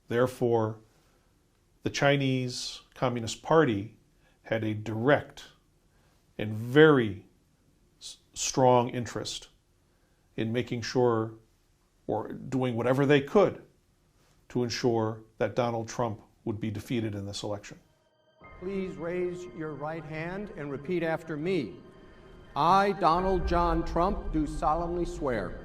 Therefore, the Chinese Communist Party had a direct and very strong interest in making sure, or doing whatever they could to ensure that Donald Trump would be defeated in this election. Please raise your right hand and repeat after me. I, Donald John Trump, do solemnly swear.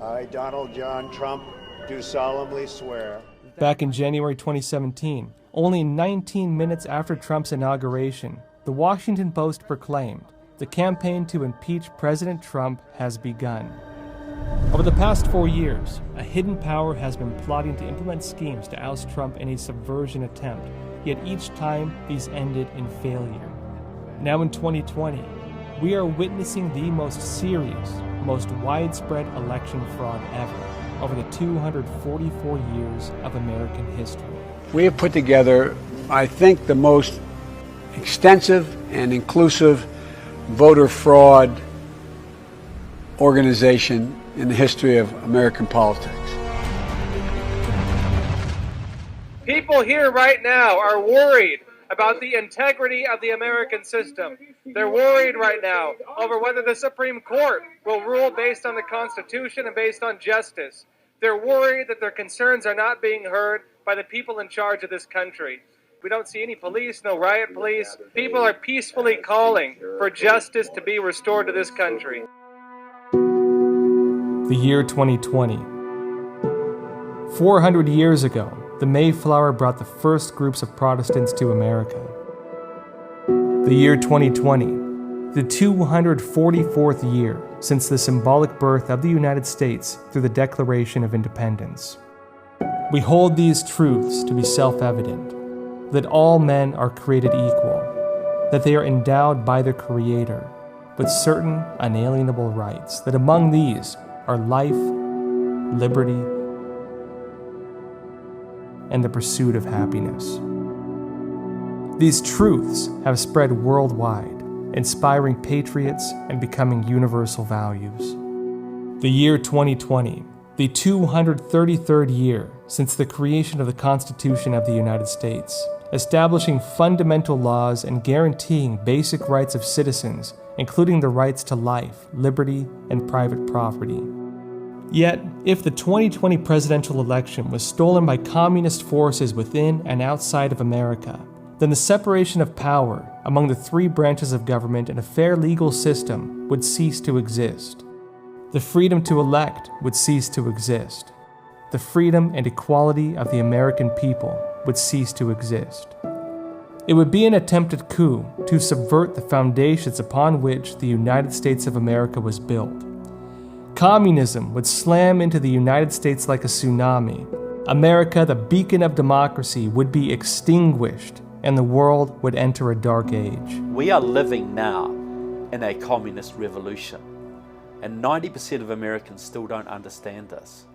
I, Donald John Trump, do solemnly swear. Back in January 2017, only 19 minutes after Trump's inauguration, the Washington Post proclaimed, "The campaign to impeach President Trump has begun." Over the past 4 years, a hidden power has been plotting to implement schemes to oust Trump in a subversion attempt, yet each time these ended in failure. Now in 2020, we are witnessing the most serious, most widespread election fraud ever over the 244 years of American history. We have put together, I think, the most extensive and inclusive voter fraud organization in the history of American politics. People here right now are worried about the integrity of the American system. They're worried right now over whether the Supreme Court will rule based on the Constitution and based on justice. They're worried that their concerns are not being heard by the people in charge of this country. We don't see any police, no riot police. People are peacefully calling for justice to be restored to this country. The year 2020. 400 years ago, the Mayflower brought the first groups of Protestants to America. The year 2020, the 244th year since the symbolic birth of the United States through the Declaration of Independence. We hold these truths to be self-evident, that all men are created equal, that they are endowed by their Creator with certain unalienable rights, that among these are life, liberty, and the pursuit of happiness. These truths have spread worldwide, inspiring patriots and becoming universal values. The year 2020, the 233rd year since the creation of the Constitution of the United States, establishing fundamental laws and guaranteeing basic rights of citizens, including the rights to life, liberty, and private property. Yet, if the 2020 presidential election was stolen by communist forces within and outside of America, then the separation of power among the three branches of government and a fair legal system would cease to exist. The freedom to elect would cease to exist. The freedom and equality of the American people would cease to exist. It would be an attempted coup to subvert the foundations upon which the United States of America was built. Communism would slam into the United States like a tsunami. America, the beacon of democracy, would be extinguished, and the world would enter a dark age. We are living now in a communist revolution, and 90% of Americans still don't understand this.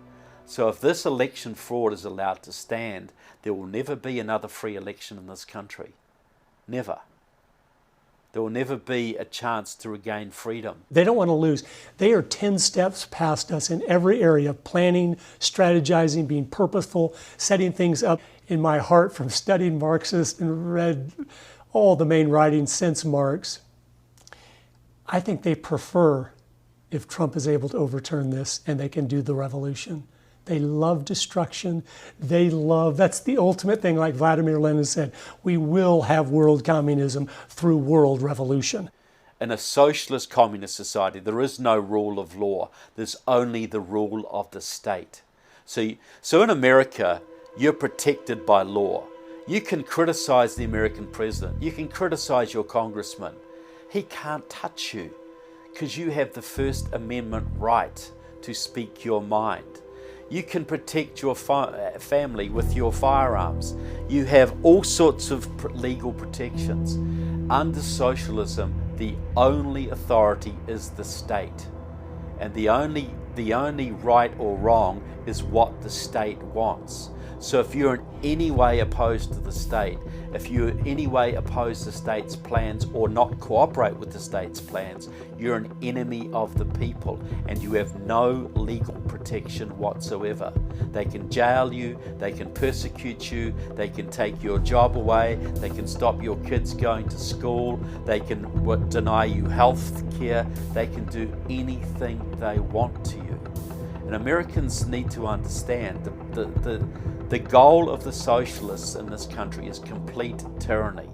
So if this election fraud is allowed to stand, there will never be another free election in this country. Never. There will never be a chance to regain freedom. They don't want to lose. They are 10 steps past us in every area: planning, strategizing, being purposeful, setting things up. In my heart, from studying Marxist and read all the main writings since Marx, I think they prefer if Trump is able to overturn this and they can do the revolution. They love destruction. That's the ultimate thing, like Vladimir Lenin said, we will have world communism through world revolution. In a socialist communist society, there is no rule of law. There's only the rule of the state. So in America, you're protected by law. You can criticize the American president. You can criticize your congressman. He can't touch you because you have the First Amendment right to speak your mind. You can protect your family with your firearms. You have all sorts of legal protections. Under socialism, the only authority is the state. And the only right or wrong is what the state wants. So if you're in any way opposed to the state, if you in any way oppose the state's plans or not cooperate with the state's plans, you're an enemy of the people and you have no legal protection whatsoever. They can jail you, they can persecute you, they can take your job away, they can stop your kids going to school, they can deny you health care, they can do anything they want to you. And Americans need to understand the goal of the socialists in this country is complete tyranny.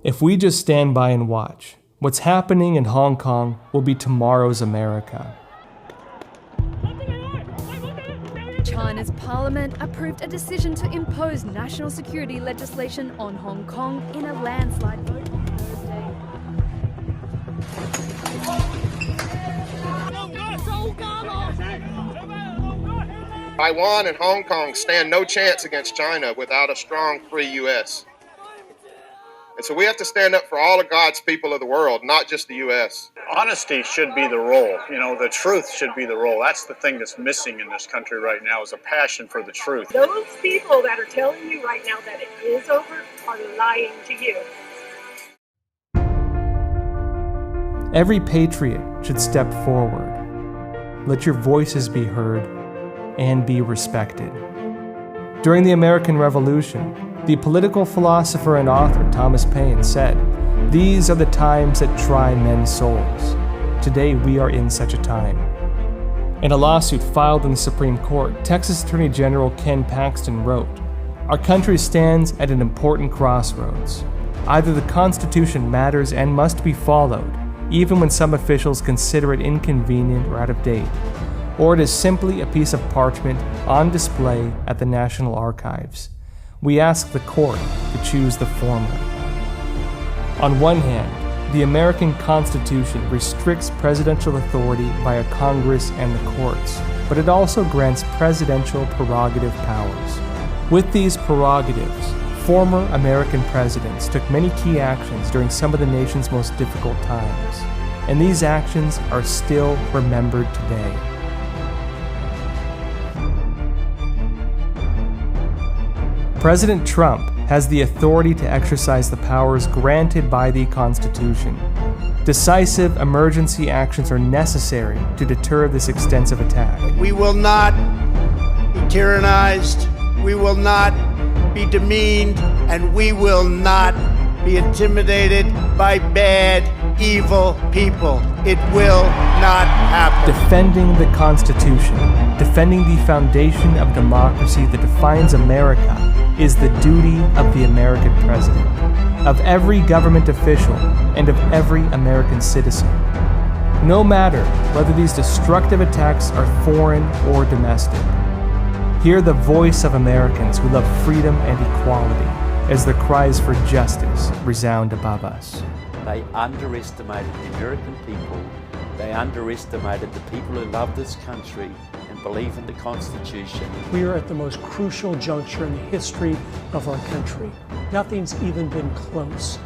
If we just stand by and watch, what's happening in Hong Kong will be tomorrow's America. China's parliament approved a decision to impose national security legislation on Hong Kong in a landslide vote on Thursday. Taiwan and Hong Kong stand no chance against China without a strong, free U.S. And so we have to stand up for all of God's people of the world, not just the U.S. Honesty should be the role. You know, the truth should be the role. That's the thing that's missing in this country right now is a passion for the truth. Those people that are telling you right now that it is over are lying to you. Every patriot should step forward. Let your voices be heard and be respected. During the American Revolution, the political philosopher and author Thomas Paine said, "These are the times that try men's souls." Today we are in such a time. In a lawsuit filed in the Supreme Court, Texas Attorney General Ken Paxton wrote, "Our country stands at an important crossroads. Either the Constitution matters and must be followed, even when some officials consider it inconvenient or out of date, or it is simply a piece of parchment on display at the National Archives. We ask the court to choose the former." On one hand, the American Constitution restricts presidential authority via Congress and the courts, but it also grants presidential prerogative powers. With these prerogatives, former American presidents took many key actions during some of the nation's most difficult times, and these actions are still remembered today. President Trump has the authority to exercise the powers granted by the Constitution. Decisive emergency actions are necessary to deter this extensive attack. We will not be tyrannized, we will not be demeaned, and we will not be intimidated by bad, evil people. It will not happen. Defending the Constitution, defending the foundation of democracy that defines America, is the duty of the American president, of every government official, and of every American citizen. No matter whether these destructive attacks are foreign or domestic. Hear the voice of Americans who love freedom and equality as their cries for justice resound above us. They underestimated the American people. They underestimated the people who love this country and believe in the Constitution. We are at the most crucial juncture in the history of our country. Nothing's even been close.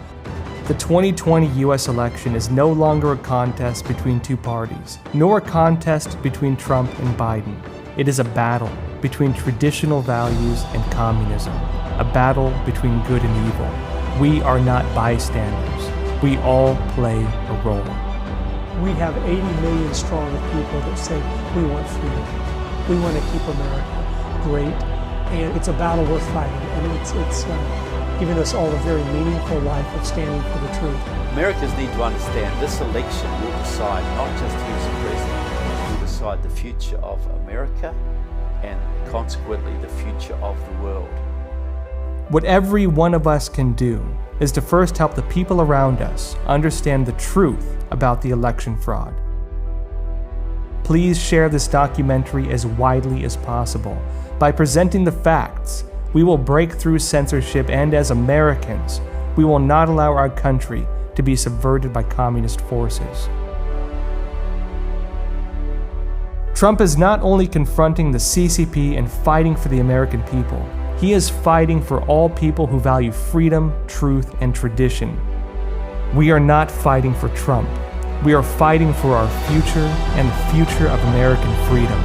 The 2020 U.S. election is no longer a contest between two parties, nor a contest between Trump and Biden. It is a battle between traditional values and communism, a battle between good and evil. We are not bystanders. We all play a role. We have 80 million strong of people that say we want freedom. We want to keep America great, and it's a battle worth fighting, and it's given us all a very meaningful life of standing for the truth. Americans need to understand this election will decide not just who's the president, it will decide the future of America and consequently the future of the world. What every one of us can do is to first help the people around us understand the truth about the election fraud. Please share this documentary as widely as possible. By presenting the facts, we will break through censorship, and as Americans, we will not allow our country to be subverted by communist forces. Trump is not only confronting the CCP and fighting for the American people, he is fighting for all people who value freedom, truth, and tradition. We are not fighting for Trump. We are fighting for our future and the future of American freedom.